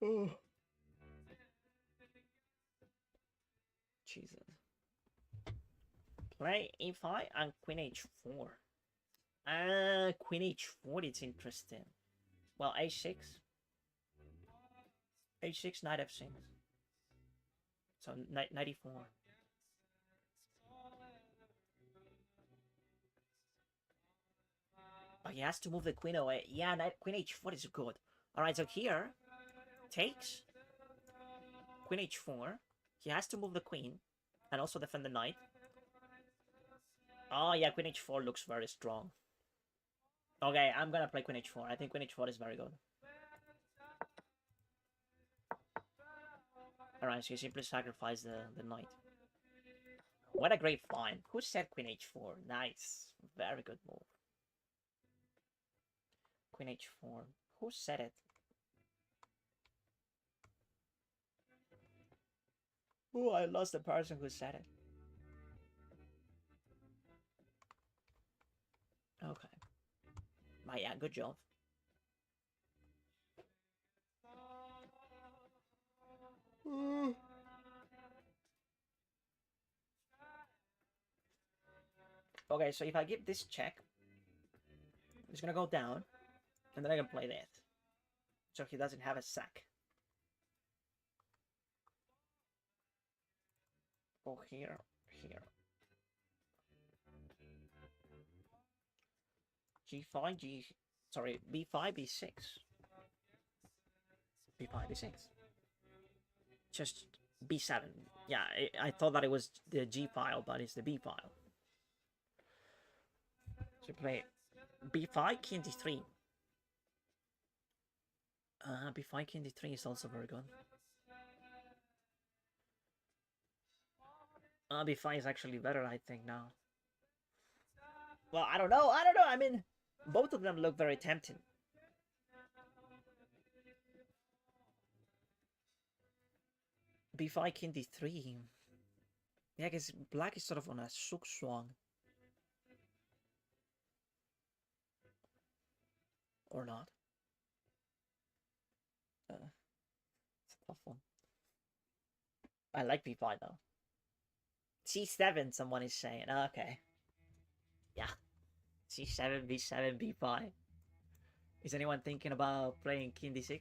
Oh. Jesus. Play e5 and queen h4. Queen h4, it's interesting. Well, a6. h6, knight f6. So, knight e4. Oh, he has to move the queen away. Yeah, queen h4 is good. Alright, so here, takes, queen h4. He has to move the queen, and also defend the knight. Oh, yeah, queen h4 looks very strong. Okay, I'm gonna play queen h4. I think queen h4 is very good. Alright, so you simply sacrifice the knight. What a great find. Who said queen h4? Nice. Very good move. Queen h4. Who said it? Oh, I lost the person who said it. Okay. But yeah, good job. Okay, so if I give this check, it's gonna go down, and then I can play that. So he doesn't have a sack. Oh, here. G5, sorry, B5, B6. B5, B6. Just B7. Yeah, I thought that it was the G file, but it's the B file. So play B5, King D3. B5, King D3 is also very good. B5 is actually better, I think, now. Well, I don't know. I mean, both of them look very tempting. B5, King D3. Yeah, because black is sort of on a zugzwang. Or not. It's a tough one. I like B5 though. C7, someone is saying. Okay. Yeah. C7, B7, B5. Is anyone thinking about playing King D6?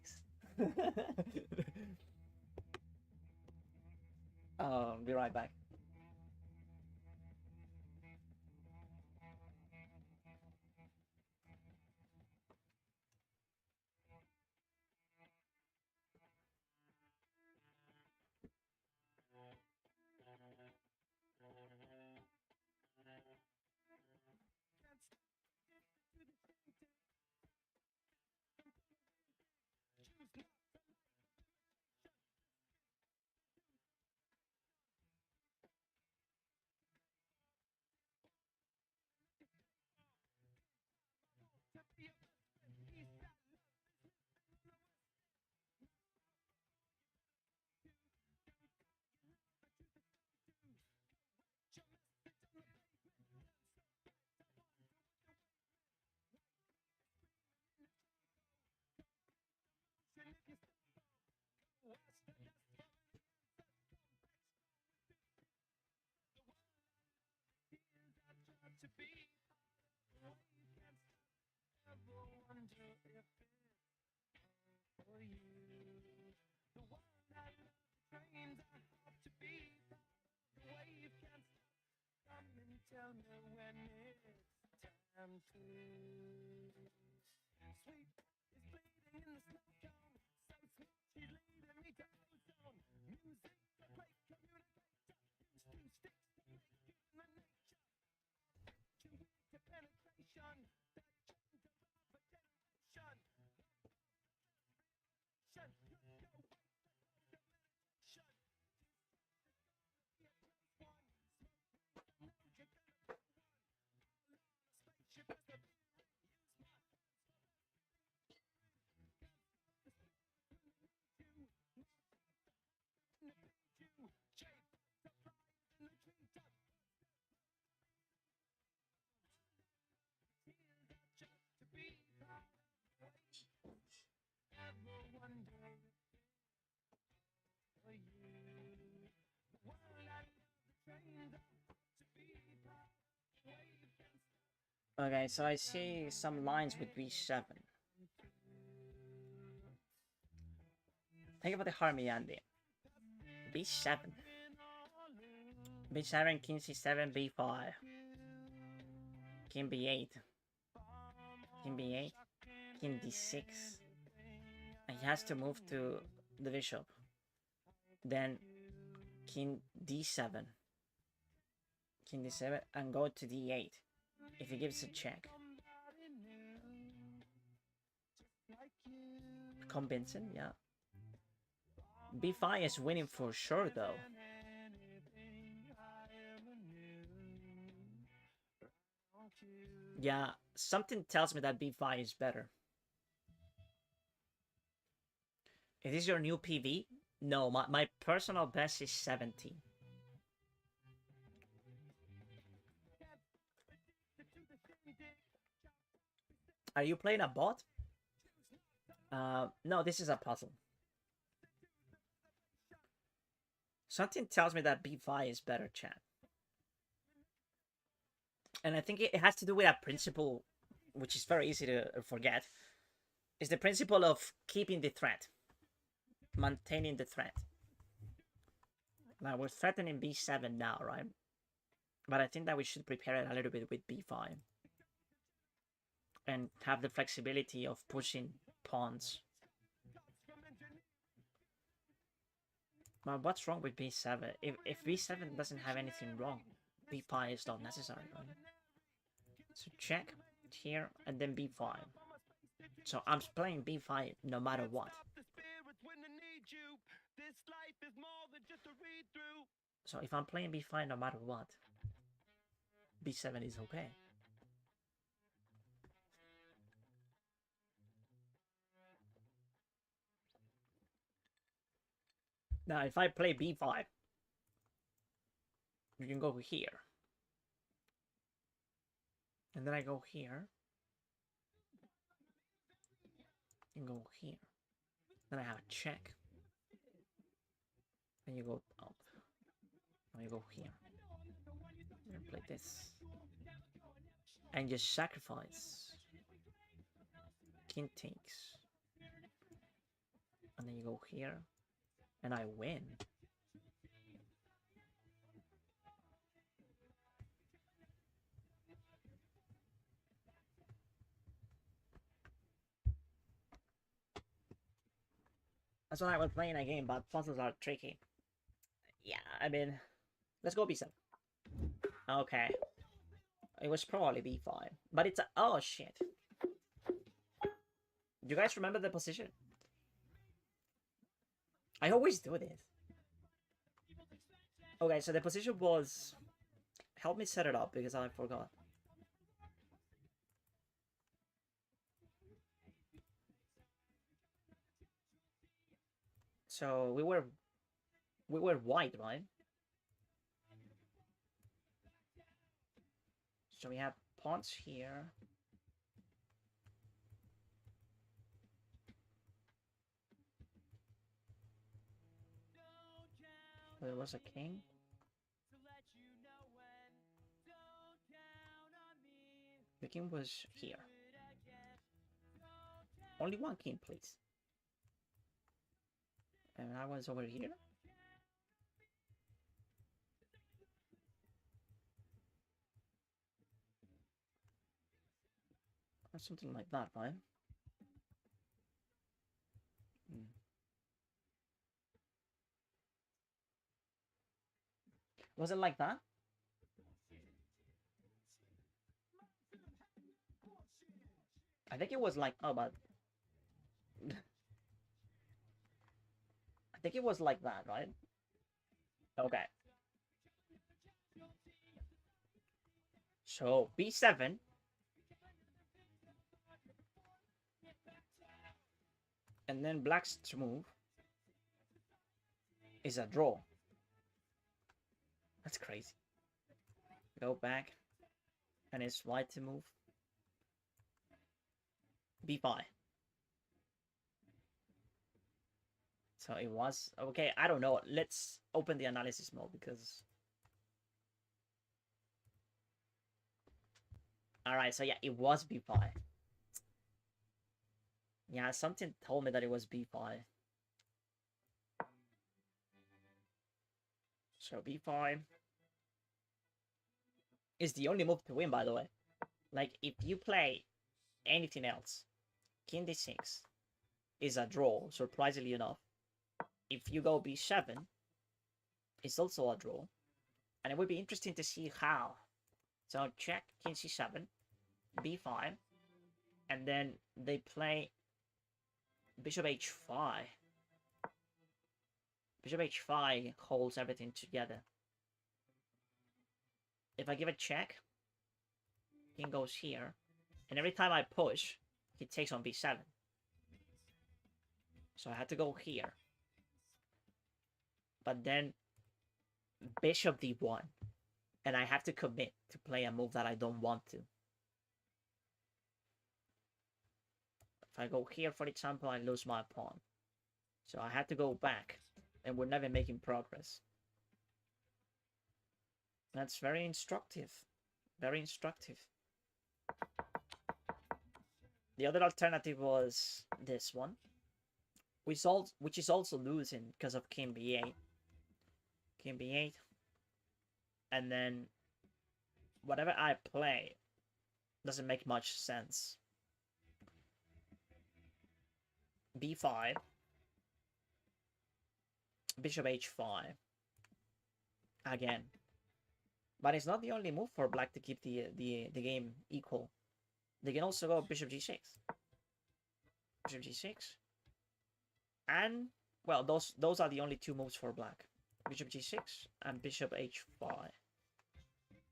Be right back. Okay, so I see some lines with B7. Think about the harmony, Andy. B7. B7, King C7, B5. King B8. King B8. King D6. And he has to move to the bishop. Then King D7. King D7 and go to D8. If he gives a check. Convincing, yeah. B5 is winning for sure, though. Yeah, something tells me that B5 is better. Is this your new PV? No, my personal best is 17. Are you playing a bot? No, this is a puzzle. Something tells me that B5 is better, chat. And I think it has to do with a principle, which is very easy to forget. It's the principle of keeping the threat. Maintaining the threat. Now, we're threatening B7 now, right? But I think that we should prepare it a little bit with B5. And have the flexibility of pushing pawns. But what's wrong with B7? If B7 doesn't have anything wrong, B5 is not necessary, right? So check here and then B5. So I'm playing B5 no matter what. So if I'm playing B5 no matter what, B7 is okay. Now if I play B5, you can go here. And then I go here. And go here. Then I have a check. Then you go up. Now you go here. And play this. And just sacrifice. King takes. And then you go here. And I win. That's why I was playing a game, but puzzles are tricky. Yeah, I mean, let's go B7. Okay. It was probably B5. But it's a... Oh, shit. Do you guys remember the position? I always do this. Okay, so the position was... Help me set it up, because I forgot. So we were white, right? So we have pawns here. but it was a king. The king was here. Only one king, please. And I was over here. Or something like that, right? Was it like that? I think it was like, oh, but I think it was like that, right? Okay. So b7. And then black's move is a draw. That's crazy. Go back. And it's white to move. b5. So it was... Okay, I don't know. Let's open the analysis mode because... Alright, so yeah, it was b5. Yeah, something told me that it was b5. So b5 is the only move to win, by the way. Like, if you play anything else, king d6 is a draw, surprisingly enough. If you go b7, it's also a draw. And it would be interesting to see how. So check king c7, b5, and then they play bishop h5. Bishop h5 holds everything together. If I give a check, king goes here, and every time I push, he takes on b7. So I had to go here. But then bishop d1, and I have to commit to play a move that I don't want to. If I go here, for example, I lose my pawn. So I had to go back, and we're never making progress. That's very instructive. Very instructive. The other alternative was this one, which is also losing because of king b8. King b8. And then whatever I play doesn't make much sense. b5. Bishop h5. Again. But it's not the only move for black to keep the game equal. They can also go bishop g6. Bishop g6. And, well, those are the only two moves for black. Bishop g6 and bishop h5.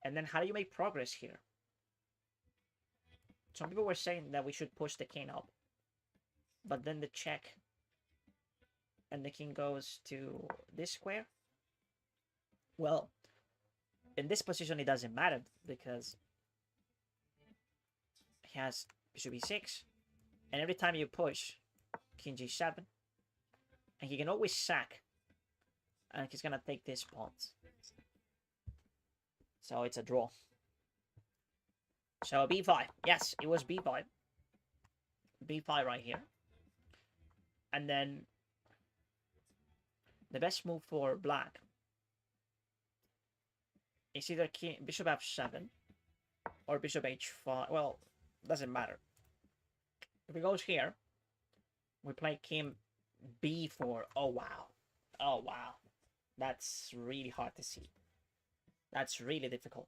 And then how do you make progress here? Some people were saying that we should push the king up. But then the check. And the king goes to this square. Well, in this position it doesn't matter because he has bishop e6. And every time you push, king g7. And he can always sack. And he's gonna take this pawn. So it's a draw. So b5. Yes, it was b5. b5 right here. And then the best move for black is either king, bishop f7 or bishop h5. Well, doesn't matter. If it goes here, we play king b4. Oh, wow. Oh, wow. That's really hard to see. That's really difficult.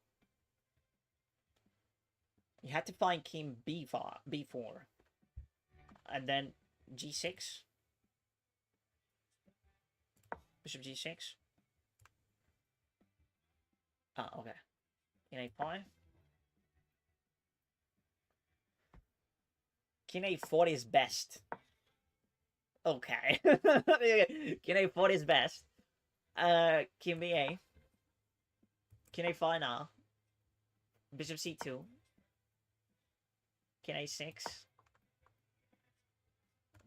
You had to find king b4, and then g6, bishop g6. Ah, okay. King a5. King a4 is best. Okay. King a4 is best. King b8. King a5 now. Bishop c2. King a6.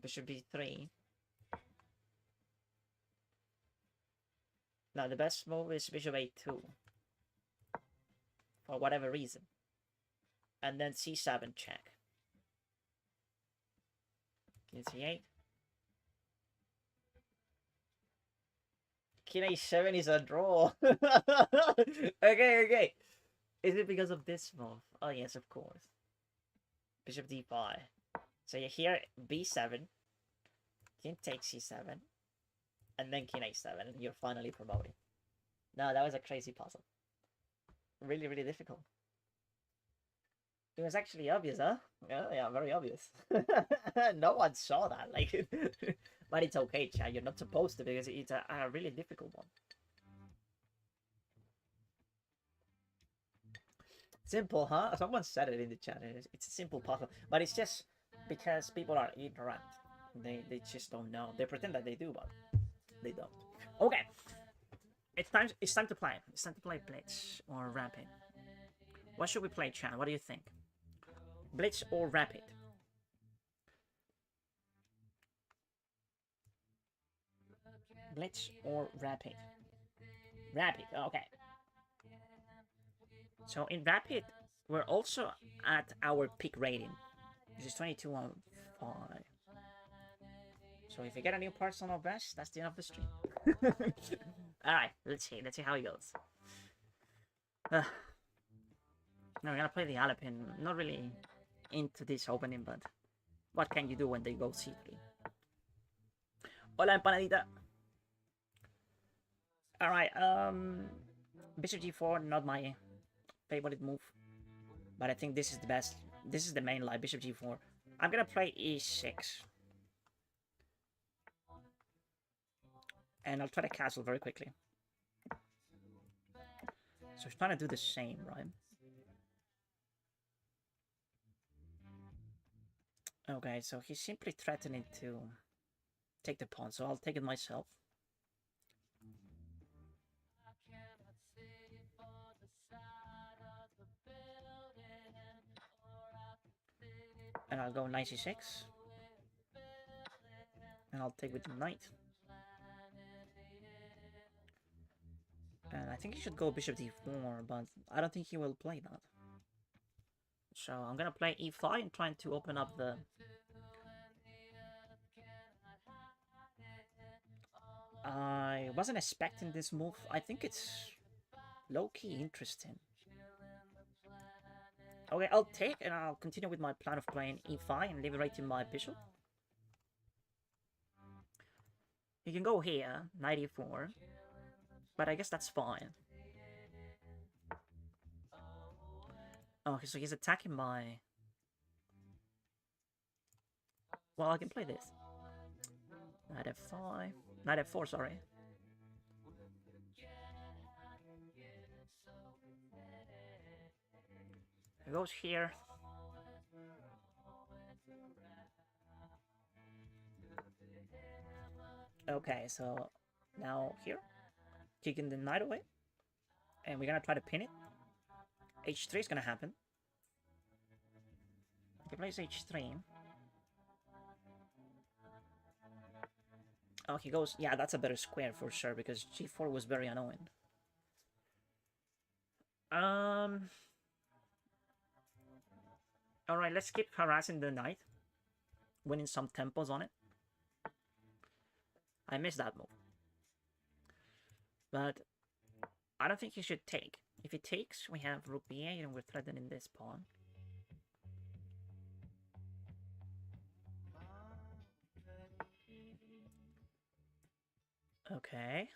Bishop b3. Now the best move is bishop a2 for whatever reason, and then c7 check. King c8. King a7 is a draw. Okay. Is it because of this move? Oh yes, of course. Bishop d5. So you hear b7, king takes c7, and then king a7, and you're finally promoting. No, that was a crazy puzzle. Really, really difficult. It was actually obvious, huh? Yeah, very obvious. No one saw that, like, but it's okay, Chad. You're not supposed to because it's a really difficult one. Simple, huh? Someone said it in the chat. It's a simple puzzle, but it's just because people are ignorant. They just don't know. They pretend that they do, but they don't. Okay, it's time to play. It's time to play Blitz or Rapid. What should we play, Chan? What do you think? Blitz or Rapid? Blitz or Rapid? Rapid. Okay. So in Rapid, we're also at our peak rating, which is 22 on 5. So if you get a new personal best, that's the end of the stream. Alright, let's see how it goes. Now we're gonna play the Alpine. Not really into this opening, but what can you do when they go c3? Hola, empanadita. Alright, bishop g4, not my favorite move, but I think this is the best. This is the main line, bishop g4. I'm gonna play e6. And I'll try to castle very quickly. So he's trying to do the same, right? Okay, so he's simply threatening to take the pawn, so I'll take it myself. And I'll go knight c6. And I'll take with the knight. And I think he should go bishop d4, but I don't think he will play that. So I'm gonna play e5 and trying to open up the... I wasn't expecting this move. I think it's low-key interesting. Okay, I'll take and I'll continue with my plan of playing e5 and liberating my bishop. You can go here, knight e4, but I guess that's fine. Oh, so he's attacking my... Well, I can play this. Knight f5, knight f4, sorry. It goes here. Okay, so now here, kicking the knight away, and we're gonna try to pin it. h3 is gonna happen. He plays h3. Oh, he goes... Yeah, that's a better square for sure, because g4 was very annoying. Alright, let's keep harassing the knight. Winning some tempos on it. I missed that move. But I don't think he should take. If he takes, we have rook b8 and we're threatening this pawn. Okay.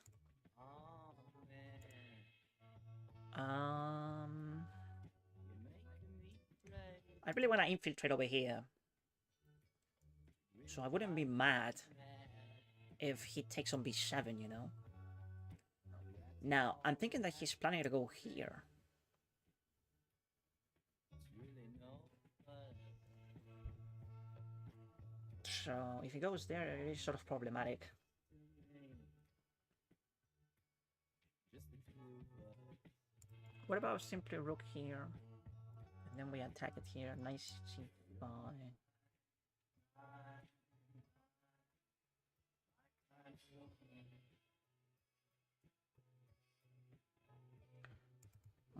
I really want to infiltrate over here. So I wouldn't be mad if he takes on b7, you know? Now, I'm thinking that he's planning to go here. So if he goes there, it is sort of problematic. What about simply rook here? And then we attack it here. Nice c5.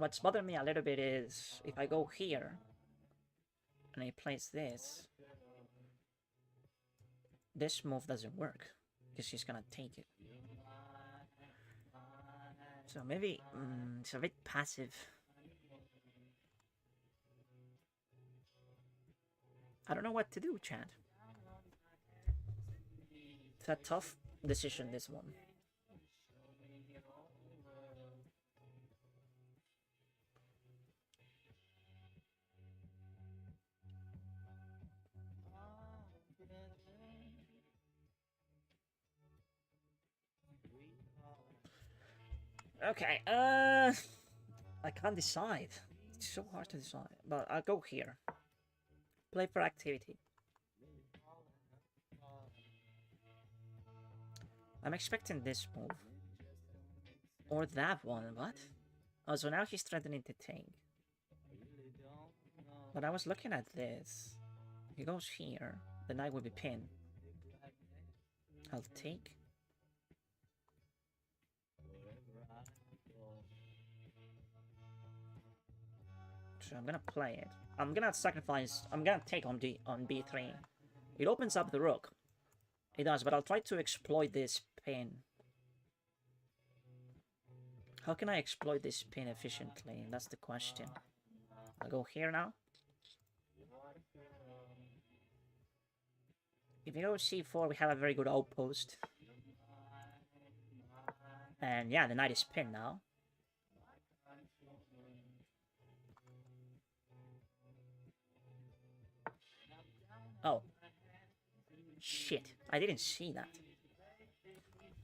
What's bothering me a little bit is if I go here and he plays this, this move doesn't work because she's gonna take it. So maybe it's a bit passive. I don't know what to do, Chad. It's a tough decision, this one. Okay, I can't decide. It's so hard to decide, but I'll go here. Play for activity. I'm expecting this move. Or that one, what? Oh, so now he's threatening to take. But I was looking at this. He goes here, the knight will be pinned. I'll take. So I'm gonna play it. I'm gonna sacrifice. I'm gonna take on b3. It opens up the rook. It does, but I'll try to exploit this pin. How can I exploit this pin efficiently? That's the question. I'll go here now. If you go c4, we have a very good outpost. And yeah, the knight is pinned now. Oh. Shit, I didn't see that.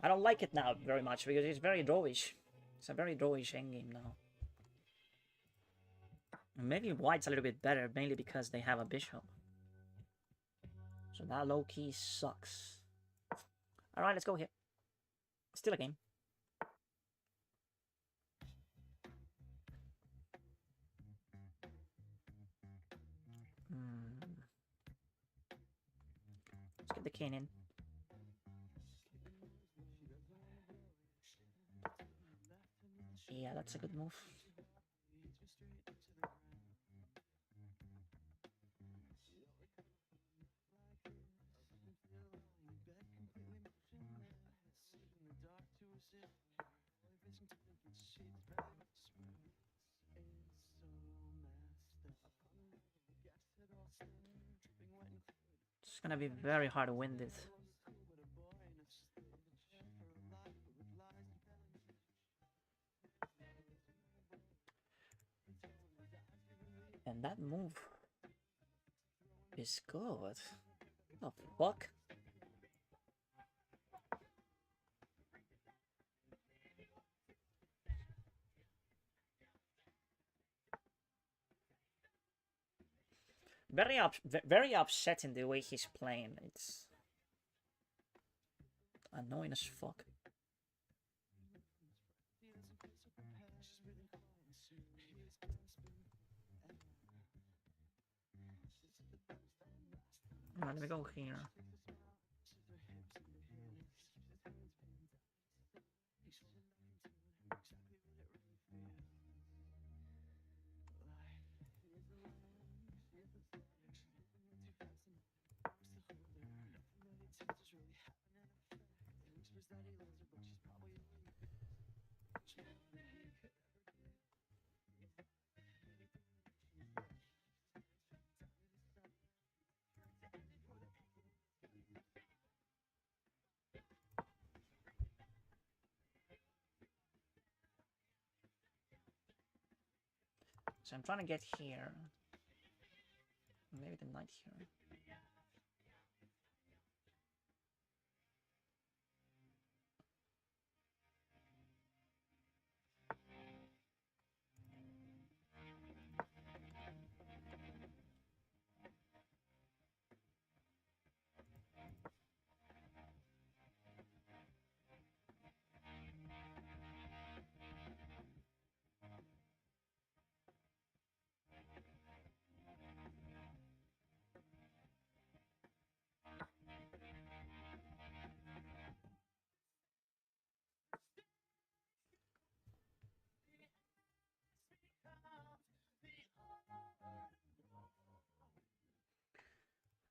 I don't like it now very much because it's very drawish. It's a very drawish endgame now. Maybe white's a little bit better, mainly because they have a bishop. So that low-key sucks. Alright, let's go here. Still a game. Let's get the king in. Yeah, that's a good move. It's gonna be very hard to win this. And that move is good. What the fuck? Very upsetting the way he's playing. It's annoying as fuck. Alright, let me go here. So I'm trying to get here. Maybe the knight here.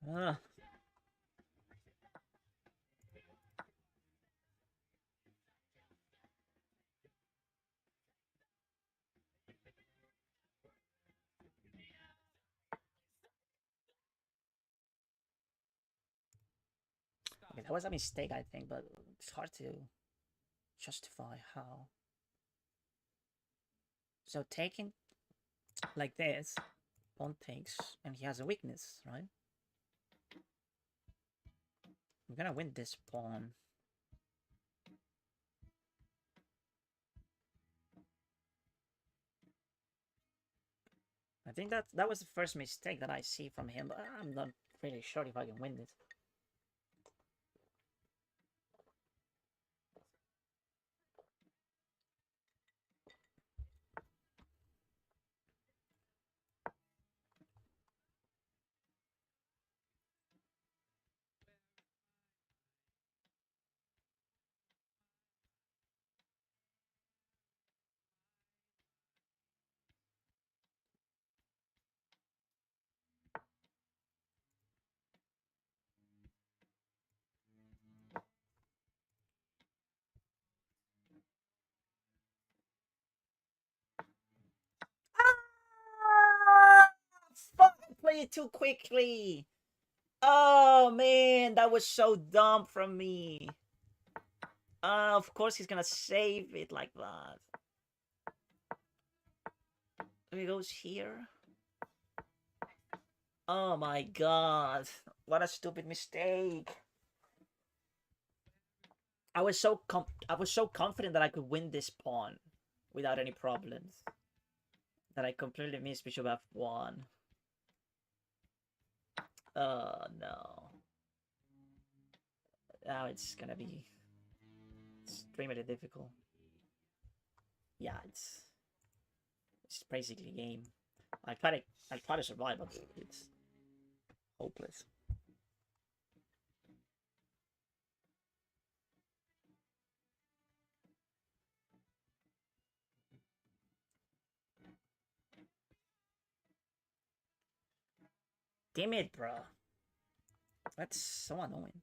Ah. Okay, that was a mistake, I think, but it's hard to justify how. So taking like this, pawn takes, and he has a weakness, right? I'm gonna win this pawn. I think that was the first mistake that I see from him, but I'm not really sure if I can win this. Ah! Fuck! I played it too quickly. Oh man, that was so dumb from me. Of course he's gonna save it like that. He goes here. Oh my god. What a stupid mistake. I was so confident that I could win this pawn without any problems that I completely missed bishop f1. Oh no. Now it's gonna be extremely difficult. Yeah, it's basically game. I try to survive, but it's hopeless. Damn it, bro. That's so annoying.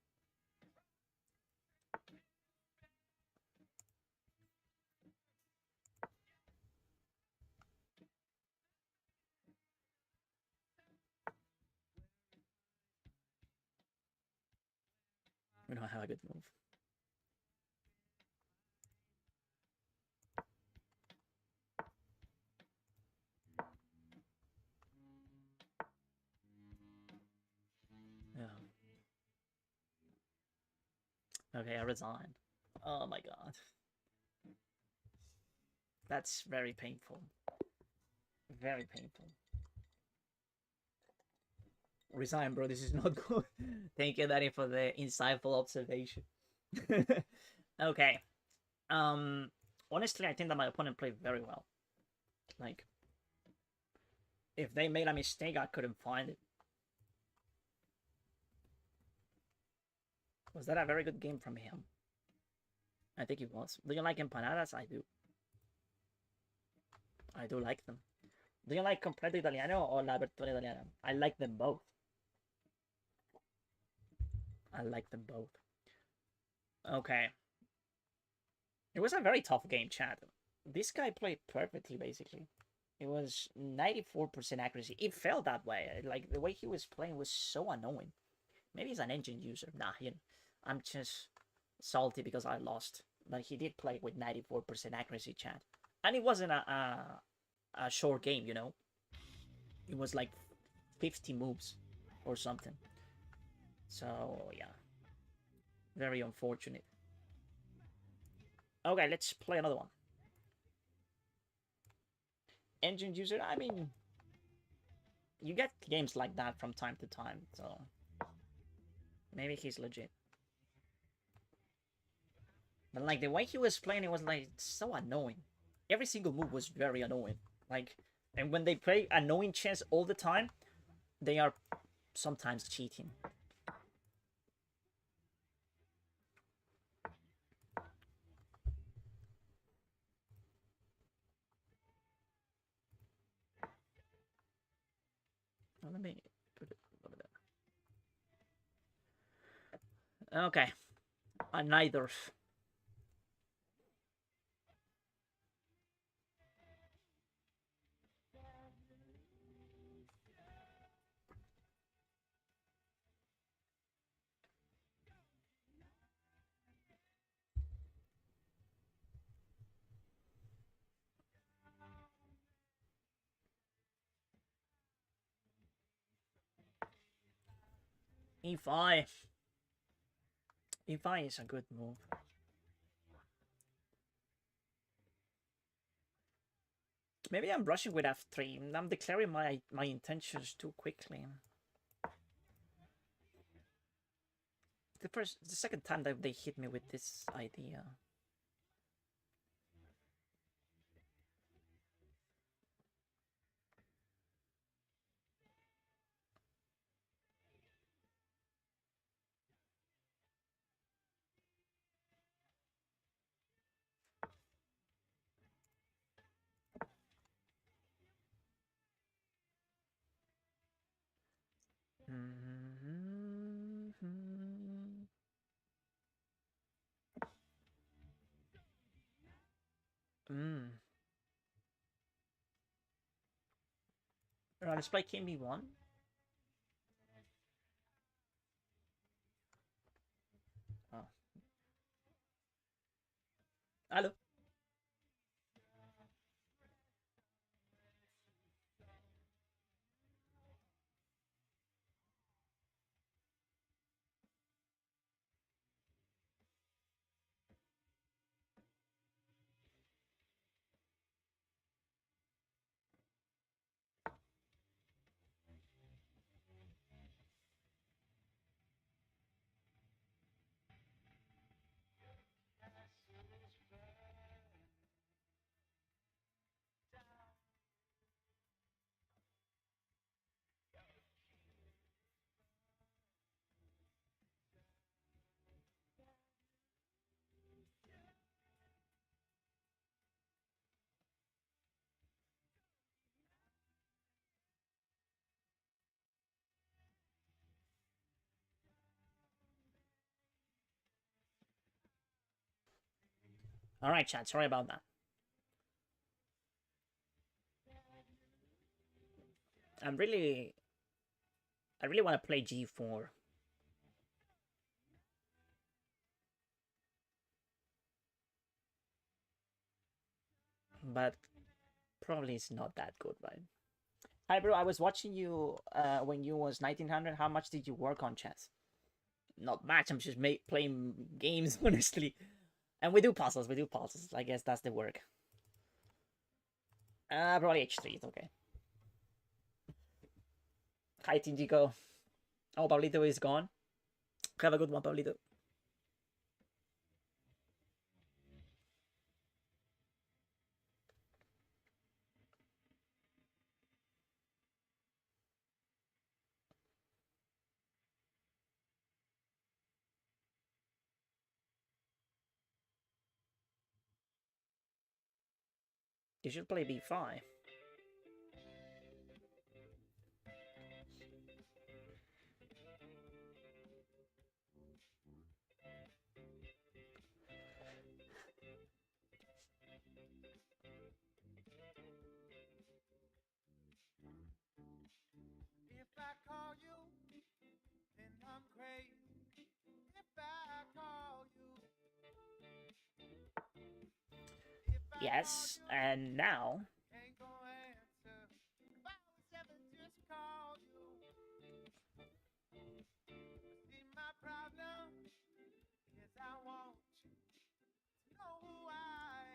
We don't have a good move. Yeah. Okay, I resign. Oh my god. That's very painful. Very painful. Resign, bro. This is not good. Thank you, Danny, for the insightful observation. Okay. Honestly, I think that my opponent played very well. Like, if they made a mistake, I couldn't find it. Was that a very good game from him? I think it was. Do you like empanadas? I do. I do like them. Do you like completo italiano or la apertura italiana? I like them both. I like them both. Okay. It was a very tough game, chat. This guy played perfectly, basically. It was 94% accuracy. It felt that way. Like, the way he was playing was so annoying. Maybe he's an engine user. Nah, I'm just salty because I lost. But he did play with 94% accuracy, chat. And it wasn't a short game, you know? It was like 50 moves or something. So, yeah. Very unfortunate. Okay, let's play another one. Engine user, I mean, you get games like that from time to time, so maybe he's legit. But like the way he was playing, it was like so annoying. Every single move was very annoying. Like, and when they play annoying chess all the time, they are sometimes cheating. Let me put it over there. Okay. Neither. E5. E5 is a good move. Maybe I'm rushing with f3. I'm declaring my intentions too quickly. The second time that they hit me with this idea. Alright, let's play King B1. Oh. Hello. Alright, chat, sorry about that. I really want to play G4. But probably it's not that good, right? Hi, bro. I was watching you when you was 1900. How much did you work on chess? Not much. I'm just playing games, honestly. And we do puzzles. We do puzzles. I guess that's the work. Probably H3. It's okay. Hi, Tinjico. Oh, Pablito is gone. Have a good one, Pablito. You should play B5. If I call you, then I'm crazy. If I call you, Yes, and now ain't gonna answer. If I was ever just call you, see my problem is I want you to know who I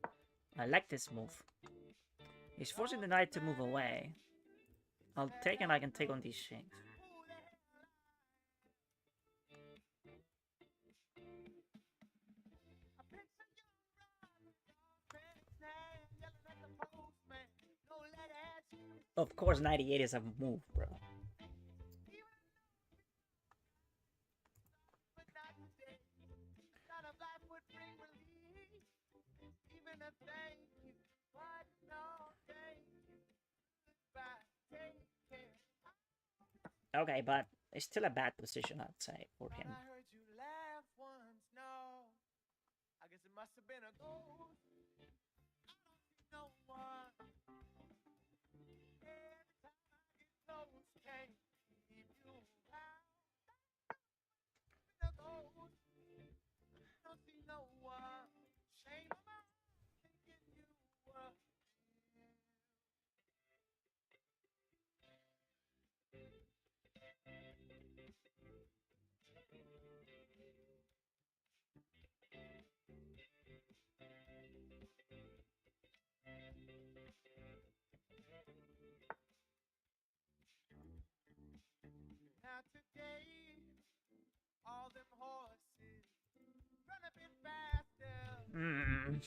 am. I like this move. He's forcing the knight to move away. I'll take and I can take on these things. Of course, 98 is a move, bro. Okay, but it's still a bad position, I'd say, for him. Now today, all them horses run a bit faster. Hmm.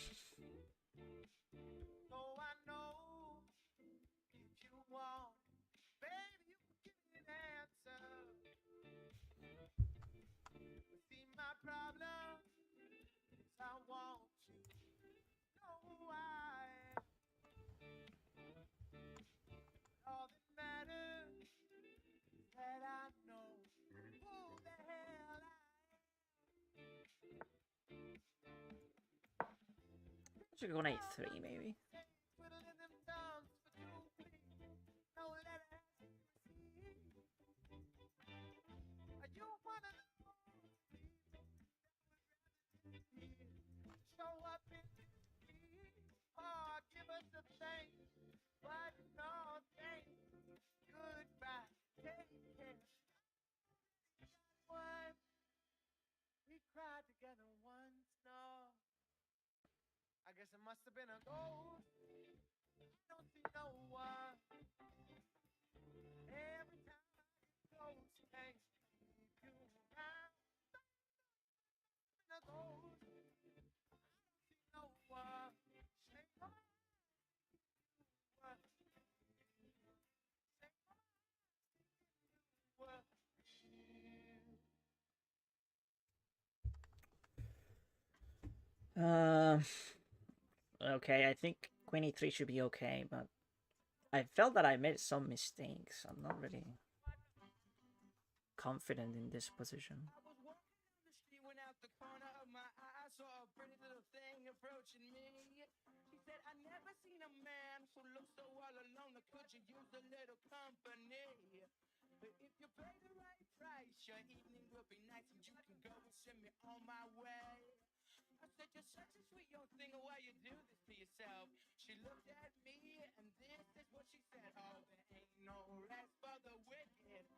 So I know if you want, baby, you can give me an answer. See, my problem is I want you to know who I am. All that matters is that I know who the hell I Should go on A3 maybe. am. Twiddling them thumbs for 2 weeks. No letter has been received. Are you one of those people that would rather show up in this week? Or give us a thank, but no thanks. Goodbye, take care. What? We cried together once, no. I guess it must have been a ghost. I don't see no one. Every time I get close, can't keep you around. Been a ghost. I don't see no one. Shake my mind. Shake my mind. What? Okay, I think Queen E3 should be okay, but I felt that I made some mistakes. I'm not really confident in this position. I was walking down the street when out the corner of my eye I saw a pretty little thing approaching me. She said, I never seen a man who looks so all alone. Could you use a little company? But if you pay the right price, your evening will be nice and you can go and send me on my way. I said, you're such a sweet young thing, why you do this to yourself? She looked at me and this is what she said. Oh, there ain't no rest for the wicked.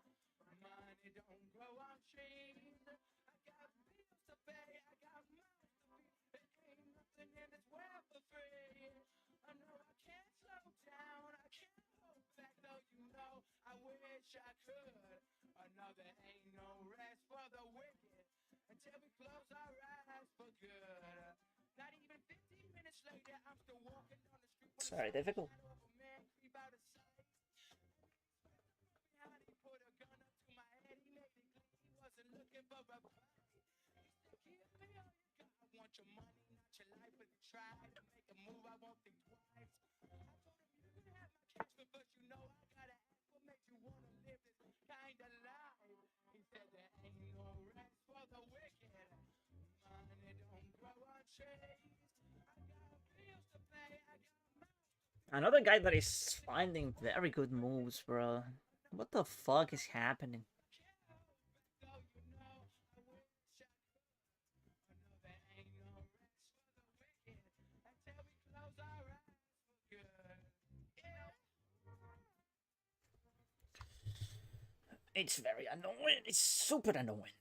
Money don't grow on trees. I got bills to pay, I got mouths to feed. There ain't nothing in this world for free. I know I can't slow down, I can't hold back, though you know I wish I could. I know there ain't no rest for the wicked until we close our eyes for good. Not even 15 minutes later, I'm still walking down the street when Sorry, I saw the difficult. shadow of a man creep out of sight. Behind, he put a gun up to my head. He made it clear he wasn't looking for a fight. He said, give me all you got. I want your money, not your life. If you try to make a move, I won't think twice. I told him you can have my cash, but first you know I gotta ask what makes you wanna live this kind of life. He said there ain't no rest for the wicked. Money don't grow on trees. I got bills to pay. I got mouths to feed. Another guy that is finding very good moves, bro. What the fuck is happening? It's very annoying. It's super annoying.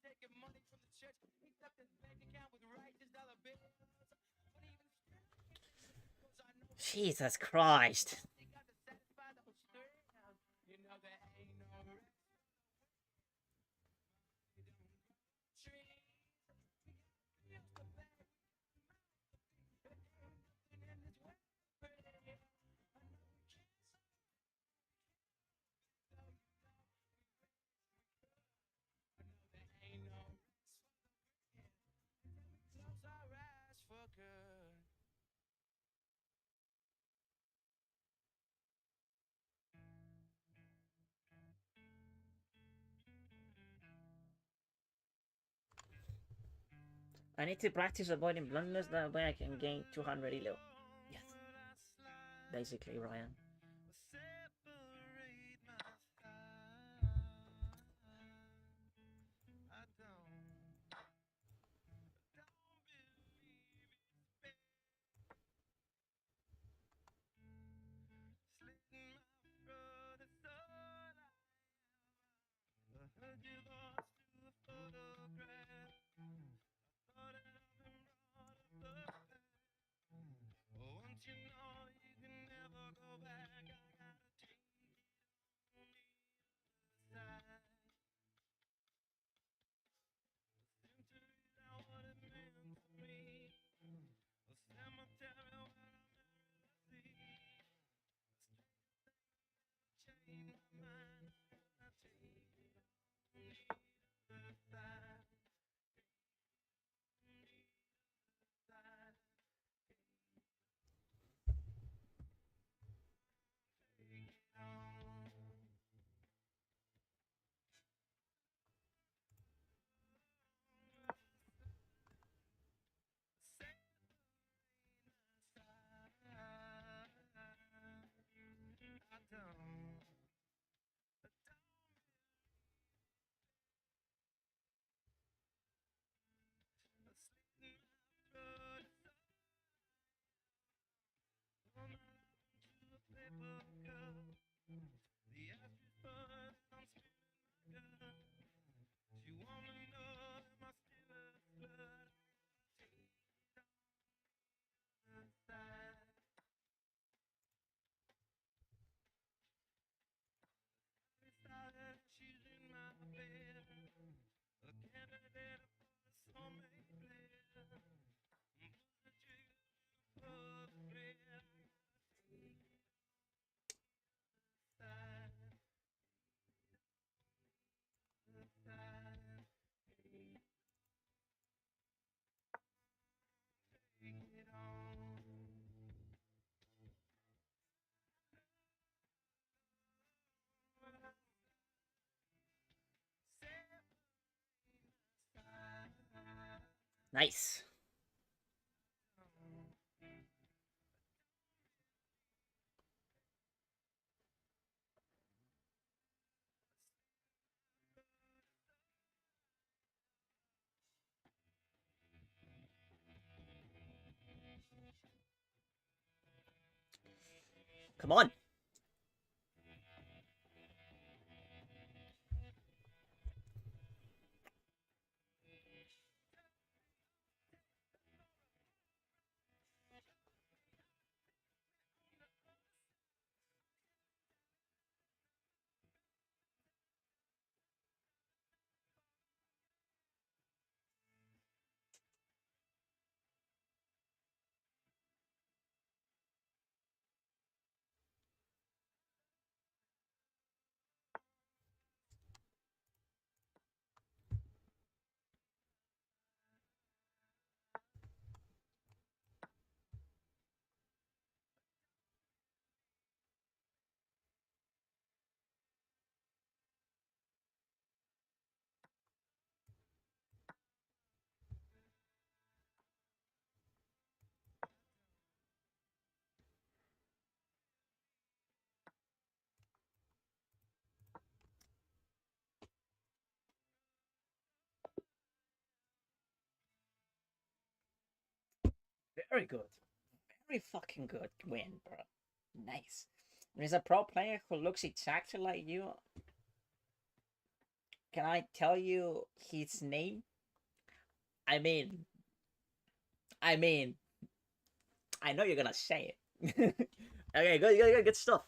Taking money from the church, he stuffed his bank account with righteous dollar bills. But even still, cause I know Jesus Christ. he got to satisfy those thrills. You know there ain't no rest. Trees, we got bills to pay. There ain't nothing in this world free. I know we can't solve, though you know I know there ain't no rest for the wicked until we close our eyes for good. I need to practice avoiding blunders, that way I can gain 200 elo. Yes. Basically, Ryan. Nice. Come on. Very good. Very fucking good win, bro. Nice. There's a pro player who looks exactly like you. Can I tell you his name? I mean, I mean, I know you're gonna say it. Okay, good stuff.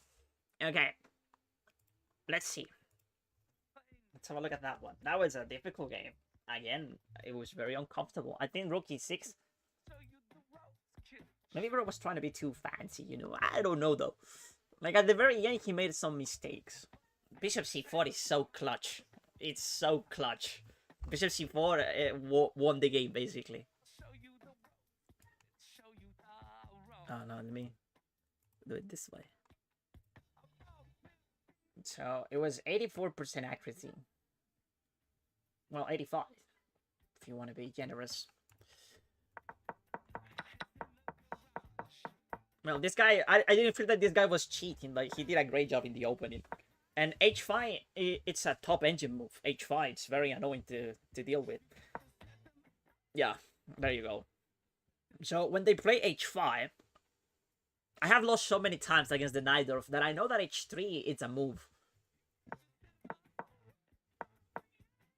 Okay, let's see. Let's have a look at that one. That was a difficult game. Again, it was very uncomfortable. I think Rookie 6. Maybe Bro was trying to be too fancy, you know. I don't know though. Like at the very end, he made some mistakes. Bishop C4 is so clutch. It's so clutch. Bishop C4 won the game basically. Oh no, let me do it this way. So it was 84% accuracy. Well, 85 if you want to be generous. Well, this guy, I didn't feel that this guy was cheating. Like, he did a great job in the opening. And H5, it's a top engine move. H5, it's very annoying to deal with. Yeah, there you go. So, when they play H5, I have lost so many times against the Najdorf that I know that H3 is a move.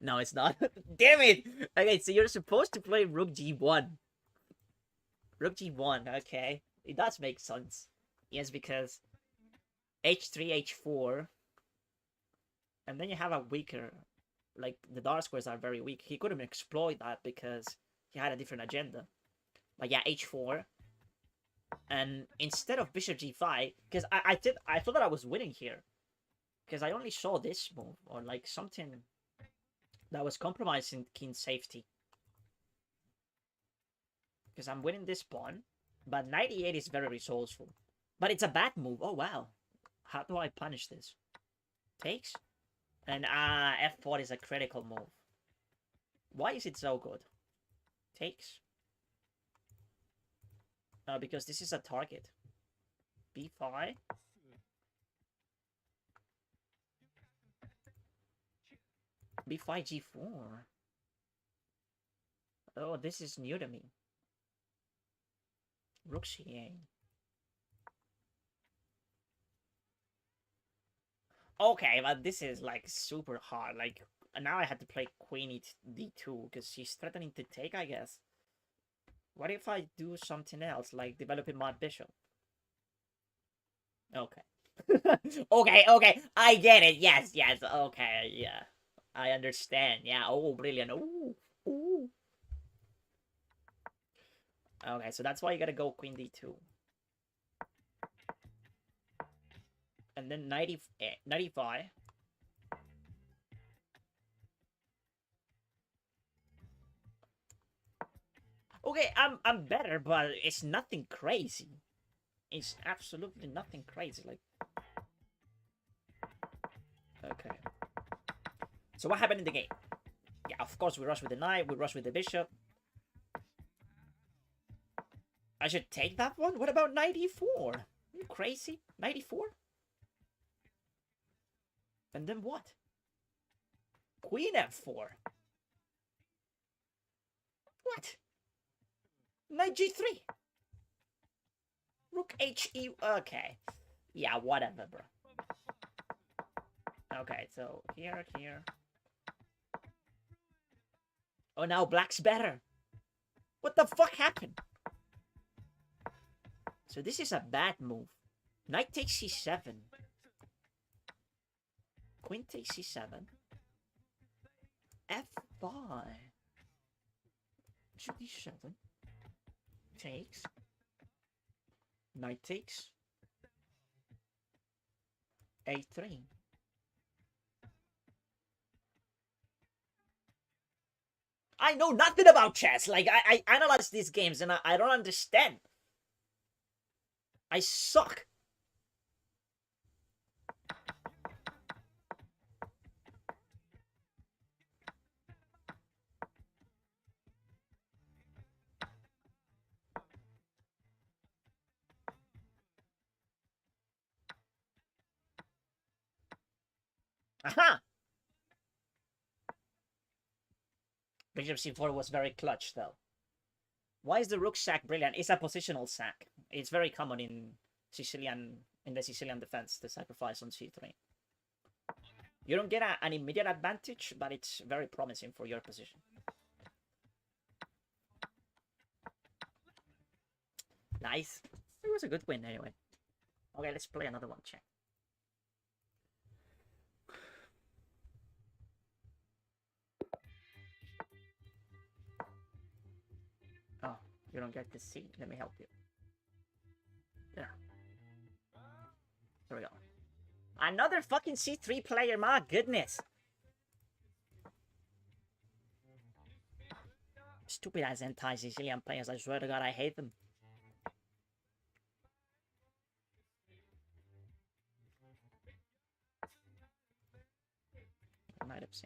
No, it's not. Damn it! Okay, so you're supposed to play Rook G1. Rook G1, okay. It does make sense. Yes, because H3, H4, and then you have a weaker, like the dark squares are very weak. He couldn't exploit that because he had a different agenda. But yeah, H4, and instead of Bishop G5, because I thought that I was winning here, because I only saw this move or like something that was compromising King's safety. Because I'm winning this pawn, but 98 is very resourceful. But it's a bad move. Oh wow, how do I punish this? Takes. And F4 is a critical move. Why is it so good? Takes. Because this is a target. B5. B5, G4. Oh, this is new to me. Rook C8. Okay, but this is like super hard. Like now I had to play Queen D2 because she's threatening to take, I guess. What if I do something else, like developing my bishop? Okay. Okay, I get it. Yes, okay, yeah. I understand. Yeah, oh, brilliant. Ooh. Okay, so that's why you gotta go Queen D2. And then 95. Okay, I'm better, but it's nothing crazy. It's absolutely nothing crazy. Like, okay. So what happened in the game? Yeah, of course we rush with the knight, we rush with the bishop. I should take that one? What about 94? Are you crazy? 94? And then what? Queen F4. What? Knight G3. Rook HE. Okay. Yeah, whatever, bro. Okay, so here. Oh, now black's better. What the fuck happened? So this is a bad move. Knight takes C7. Queen takes C7. F5. G7. Takes. Knight takes. A3. I know nothing about chess. Like, I analyze these games and I don't understand. I suck. Aha! Bishop C4 was very clutch, though. Why is the rook sack brilliant? It's a positional sack. It's very common in the Sicilian defense to sacrifice on C3. You don't get an immediate advantage, but it's very promising for your position. Nice. It was a good win anyway. Okay, let's play another one. Check. Oh, you don't get to see. Let me help you. There. There we go. Another fucking C3 player, my goodness. Stupid ass anti-Sicilian players, I swear to God, I hate them. Knight f6.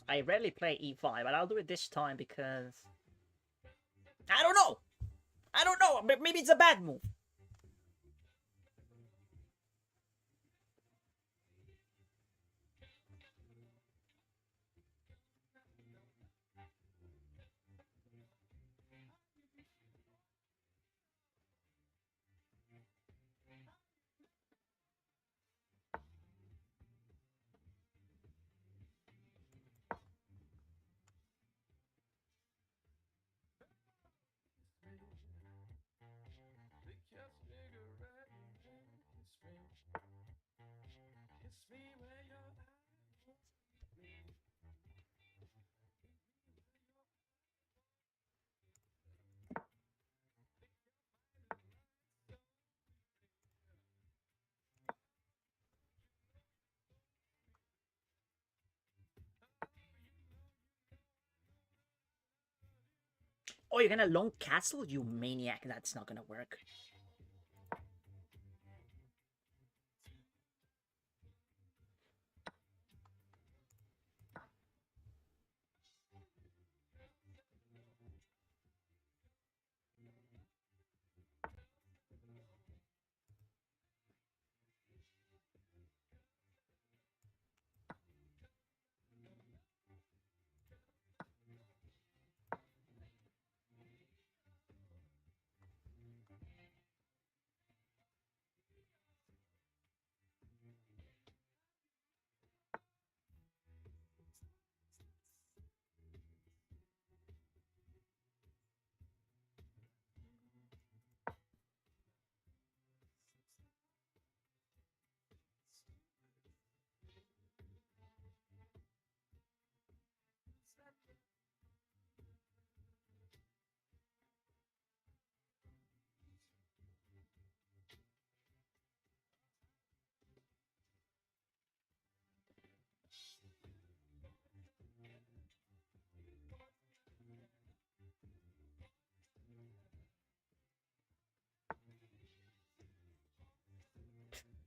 I rarely play e5, but I'll do it this time because... I don't know! I don't know! Maybe it's a bad move. Oh, you're gonna long castle? You maniac. That's not gonna work.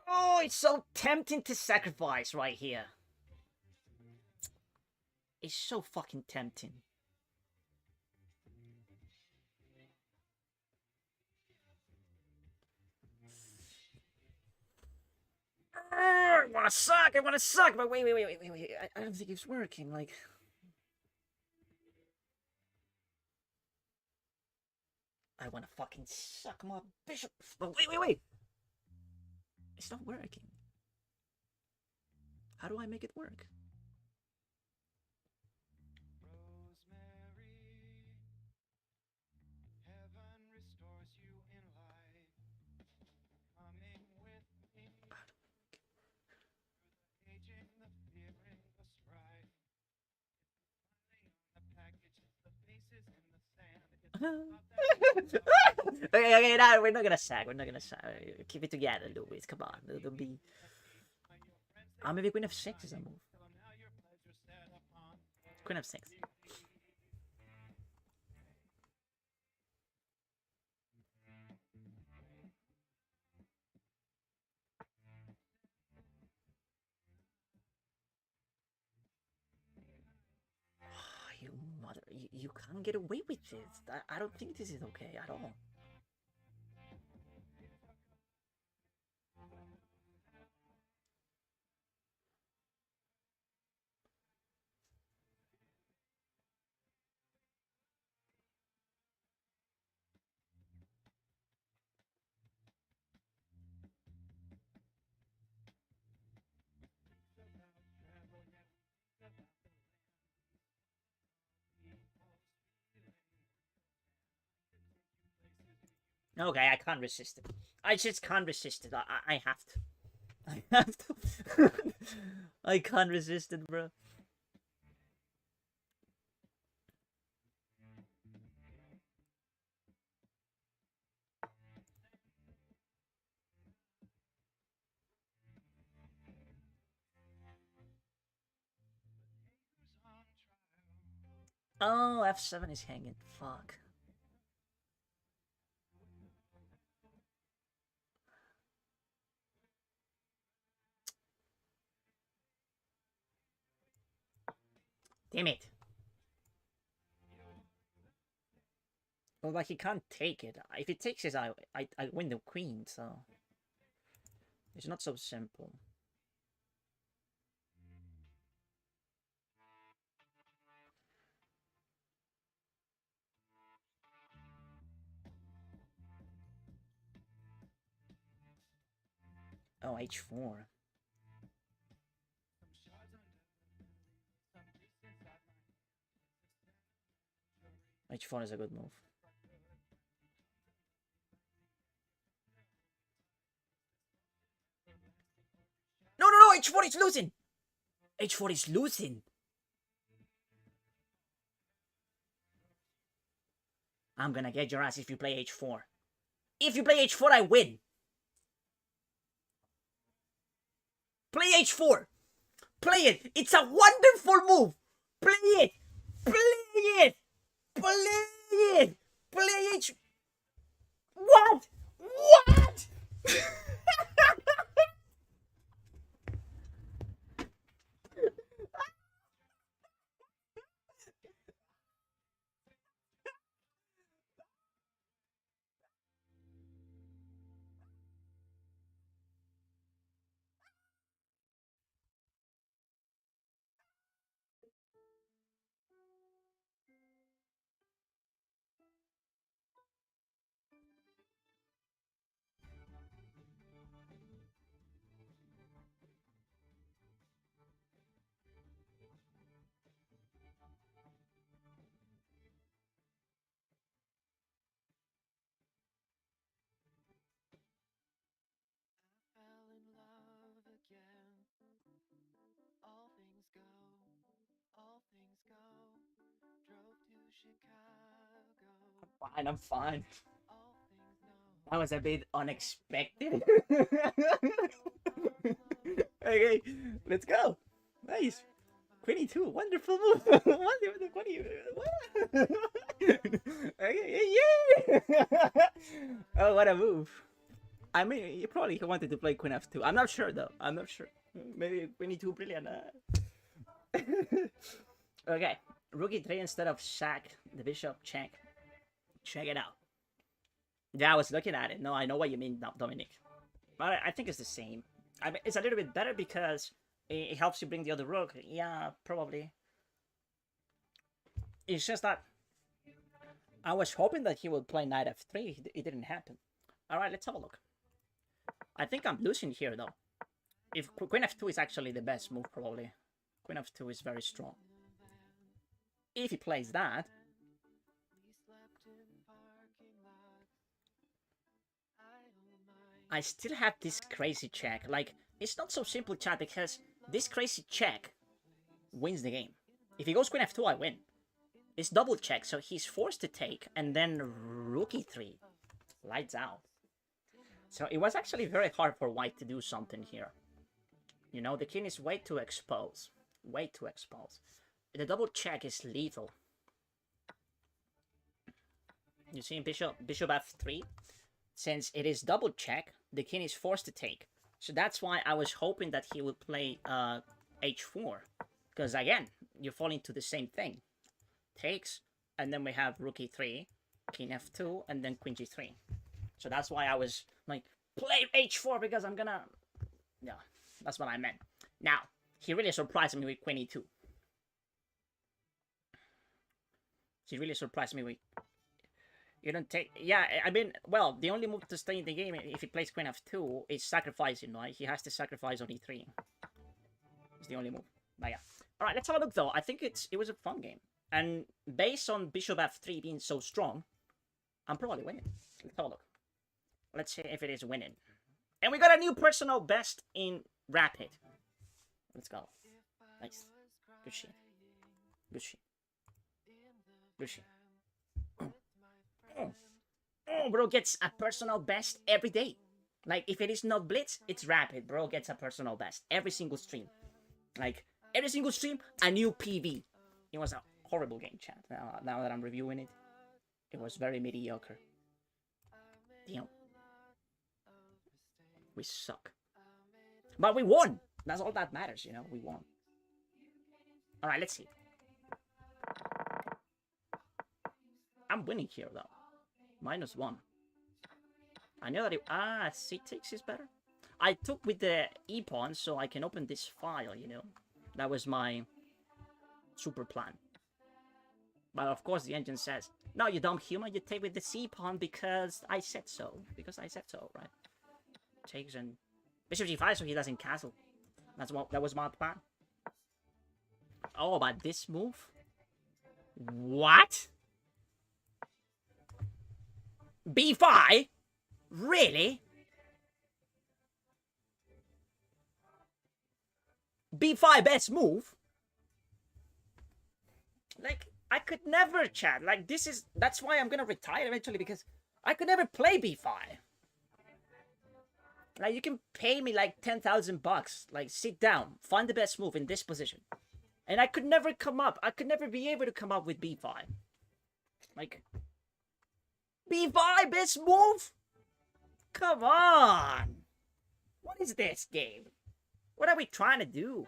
Oh, it's so tempting to sacrifice right here. It's so fucking tempting. I wanna suck, but wait. I don't think it's working, like... I wanna fucking suck my bishop, but wait! It's not working. How do I make it work? Okay, no, we're not gonna sag. Keep it together, Louis. Come on, don't be. Maybe Queen f6 is a move. Queen f6. You mother, you can't get away with this. I don't think this is okay at all. Okay, I can't resist it. I just can't resist it. I have to. I have to. I can't resist it, bro. Oh, f7 is hanging. Fuck. Damn it. Well, like, he can't take it. If he takes it, I win the queen, so... It's not so simple. Oh, h4. h4 is a good move. No, h4 is losing! h4 is losing! I'm gonna get your ass if you play h4. If you play h4, I win! Play h4! Play it! It's a wonderful move! Play it! Play it! Play it! Play h... What? What? I'm fine. That was a bit unexpected. Okay, let's go. Nice. Queenie 2, wonderful move. What? Okay, yeah. Oh, what a move. I mean, he probably wanted to play queen f2. I'm not sure though. I'm not sure. Maybe queen e2 brilliant. Okay, rook e3 instead of sack the bishop. Check. Check it out. Yeah, I was looking at it. No, I know what you mean, Dominic. But I think it's the same. I mean, it's a little bit better because it helps you bring the other rook. Yeah, probably. It's just that I was hoping that he would play knight f3. It didn't happen. All right, let's have a look. I think I'm losing here, though. If queen f2 is actually the best move, probably. Queen f2 is very strong. If he plays that... I still have this crazy check. Like, it's not so simple, chat, because this crazy check wins the game. If he goes queen f2, I win. It's double check, so he's forced to take, and then rook e3. Lights out. So it was actually very hard for white to do something here. You know, the king is way too exposed. Way too exposed. The double check is lethal. You see bishop f3? Since it is double check, the king is forced to take. So that's why I was hoping that he would play h4. Because again, you fall into the same thing. Takes, and then we have rook e3, king f2, and then queen g3. So that's why I was like, play h4 because I'm gonna... Yeah, that's what I meant. Now, he really surprised me with queen e2. He really surprised me with... You don't take... Yeah, I mean, well, the only move to stay in the game if he plays queen f2 is sacrificing, right? He has to sacrifice on e3. It's the only move. But yeah. Alright, let's have a look though. I think it was a fun game. And based on bishop f3 being so strong, I'm probably winning. Let's have a look. Let's see if it is winning. And we got a new personal best in Rapid. Let's go. Nice. Good shit. Good shit. Good shit. Oh, bro gets a personal best every day. Like, if it is not Blitz, it's Rapid. Bro gets a personal best every single stream. Like, every single stream, a new PV. It was a horrible game, chat. Now that I'm reviewing it, it was very mediocre. Damn. We suck. But we won! That's all that matters, you know? We won. Alright, let's see. I'm winning here, though. -1. I know that it... Ah, c6 is better. I took with the e-pawn so I can open this file, you know? That was my super plan. But of course the engine says, no, you dumb human, you take with the c-pawn because I said so. Because I said so, right? Takes and... Bishop g5 so he doesn't castle. That was my plan. Oh, but this move? What? b5? Really? b5 best move? Like, I could never, chat. Like, that's why I'm gonna retire eventually, because I could never play b5. Like, you can pay me like 10,000 bucks. Like, sit down, find the best move in this position. And I could never come up. I could never be able to come up with b5. Like, b5 best move? Come on. What is this game? What are we trying to do?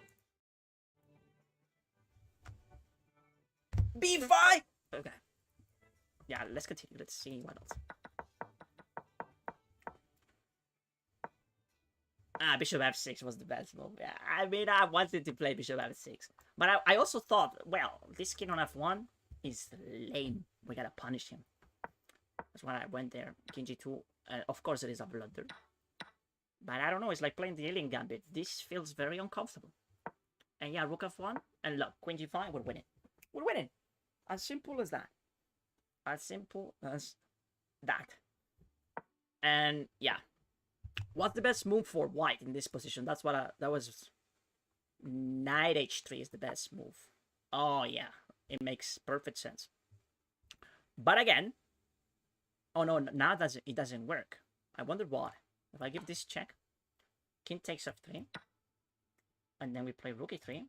b5? Okay. Yeah, let's continue. Let's see what else. Bishop f6 was the best move. Yeah, I mean, I wanted to play bishop f6. But I also thought, well, this king on f1 is lame. We gotta punish him. That's why I went there. King g2. Of course, it is a blunder. But I don't know. It's like playing the alien gambit. This feels very uncomfortable. And yeah, rook f1. And look, queen g5, we're winning. We're winning. As simple as that. As simple as that. And yeah. What's the best move for white in this position? That's what that was. Knight h3 is the best move. Oh yeah, it makes perfect sense. But again, oh no, now it doesn't work. I wonder why. If I give this check, king takes f3, and then we play rook e3,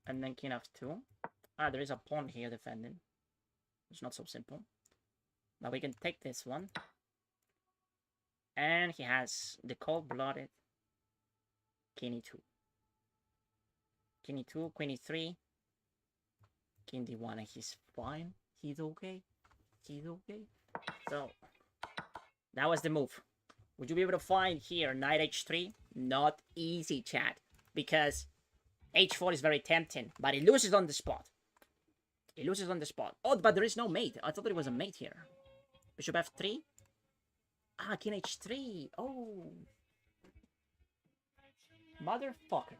and then king f2. Ah, there is a pawn here defending. It's not so simple. Now we can take this one. And he has the cold-blooded king e2. King e2, queen e3, king d1, and he's fine. He's okay. He's okay. So, that was the move. Would you be able to find here knight h3? Not easy, chat. Because h4 is very tempting, but he loses on the spot. He loses on the spot. Oh, but there is no mate. I thought there was a mate here. Bishop f3. Ah, king h3. Oh. Motherfucker.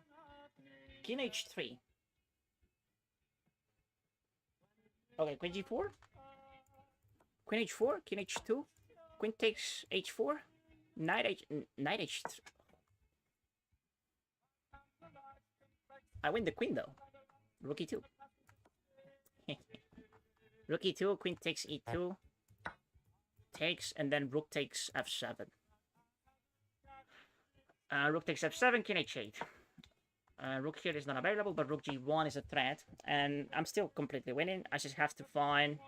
King h3. Okay, queen g4. Queen h4, king h2. Queen takes h4. Knight h3. I win the queen though. Rook e2. Rook e2, queen takes e2. Takes, and then rook takes f7. Rook takes f7, king h8. Rook here is not available, but rook g1 is a threat. And I'm still completely winning. I just have to find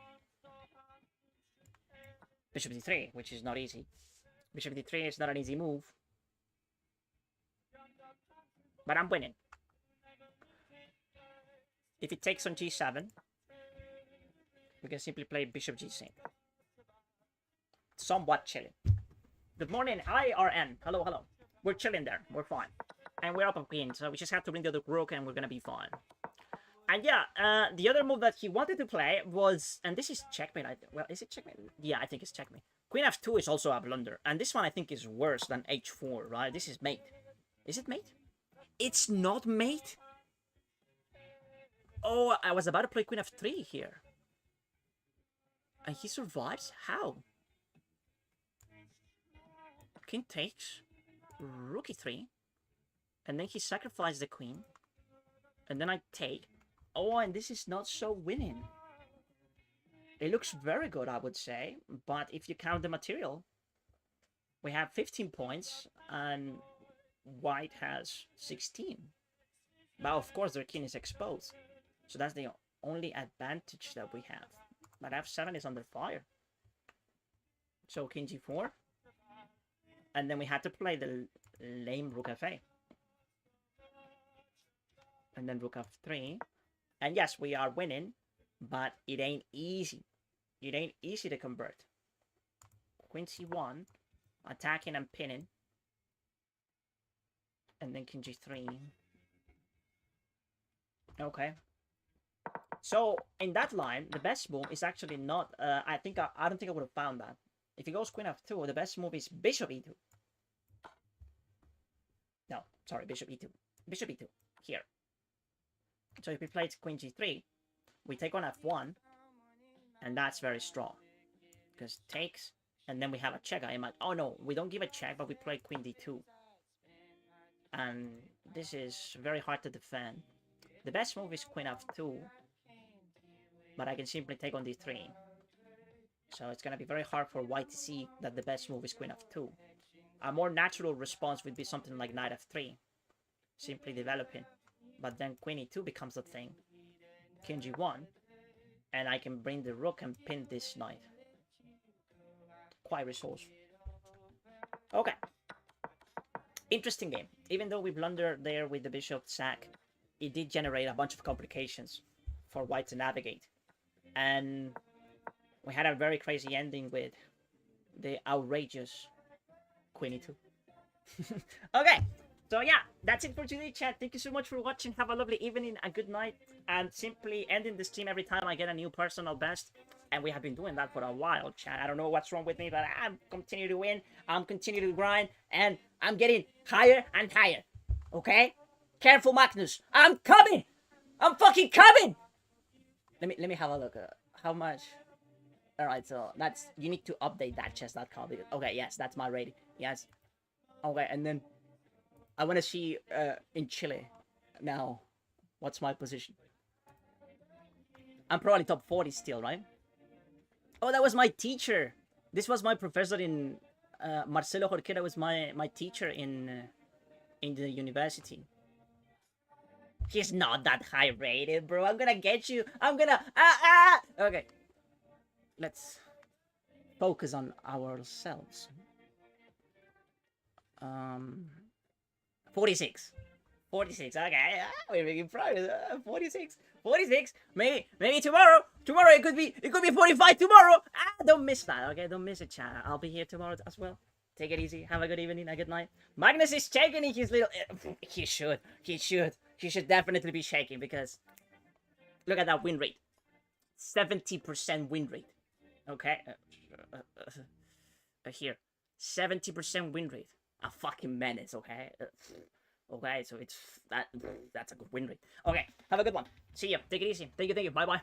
bishop d3, which is not easy. Bishop d3 is not an easy move. But I'm winning. If it takes on g7, we can simply play bishop g6. Somewhat chilling. Good morning, IRN. Hello, hello. We're chilling there. We're fine. And we're up on queen, so we just have to bring the other rook and we're gonna be fine. And yeah, the other move that he wanted to play was... And this is checkmate, I think. Well, is it checkmate? Yeah, I think it's checkmate. Queen f2 is also a blunder. And this one I think is worse than h4, right? This is mate. Is it mate? It's not mate? Oh, I was about to play queen f3 here. And he survives? How? King takes. Rook e3. And then he sacrificed the queen. And then I take. Oh, and this is not so winning. It looks very good, I would say. But if you count the material, we have 15 points. And white has 16. But of course, their king is exposed. So that's the only advantage that we have. But f7 is under fire. So king g4. And then we had to play the lame rook f8. And then rook f3. And yes, we are winning, but it ain't easy. It ain't easy to convert. Queen c1, attacking and pinning. And then king g3. Okay. So, in that line, the best move is actually not... I don't think I would have found that. If he goes queen f2, the best move is bishop e2. No, sorry, bishop e2. Bishop e2, here. So if we play queen g3, we take on f1, and that's very strong. Because takes, and then we have a check. Oh no, we don't give a check, but we play queen d2. And this is very hard to defend. The best move is queen f2, but I can simply take on d3. So it's going to be very hard for white to see that the best move is queen f2. A more natural response would be something like knight f3. Simply developing. But then queen e2 becomes the thing. King g1. And I can bring the rook and pin this knight. Quite resourceful. Okay. Interesting game. Even though we blundered there with the bishop sack, it did generate a bunch of complications for white to navigate. And we had a very crazy ending with the outrageous queen e2. Okay. So yeah, that's it for today, chat. Thank you so much for watching. Have a lovely evening, a good night, and simply ending the stream every time I get a new personal best. And we have been doing that for a while, chat. I don't know what's wrong with me, but I'm continuing to win. I'm continuing to grind, and I'm getting higher and higher. Okay? Careful, Magnus. I'm coming. I'm fucking coming. Let me have a look. How much? All right, so that's you need to update that chess.com. Okay, yes, that's my rating. Yes. Okay, and then. I want to see in Chile now. What's my position? I'm probably top 40 still, right? Oh, that was my teacher. This was my professor in Marcelo Jorquera was my teacher in the university. He's not that high rated, bro. I'm gonna get you. I'm gonna Okay. Let's focus on ourselves. 46. 46. Okay, we're making progress. 46. 46. Maybe tomorrow. Tomorrow it could be 45 tomorrow. Don't miss that. Okay, don't miss it, chat. I'll be here tomorrow as well. Take it easy. Have a good evening. A good night. Magnus is shaking his little. He should. He should definitely be shaking because look at that win rate. 70% win rate. Okay. Here. 70% win rate. A fucking menace. Okay. Okay, so that's a good win rate. Okay, have a good one. See ya. Take it easy. Thank you. Bye bye.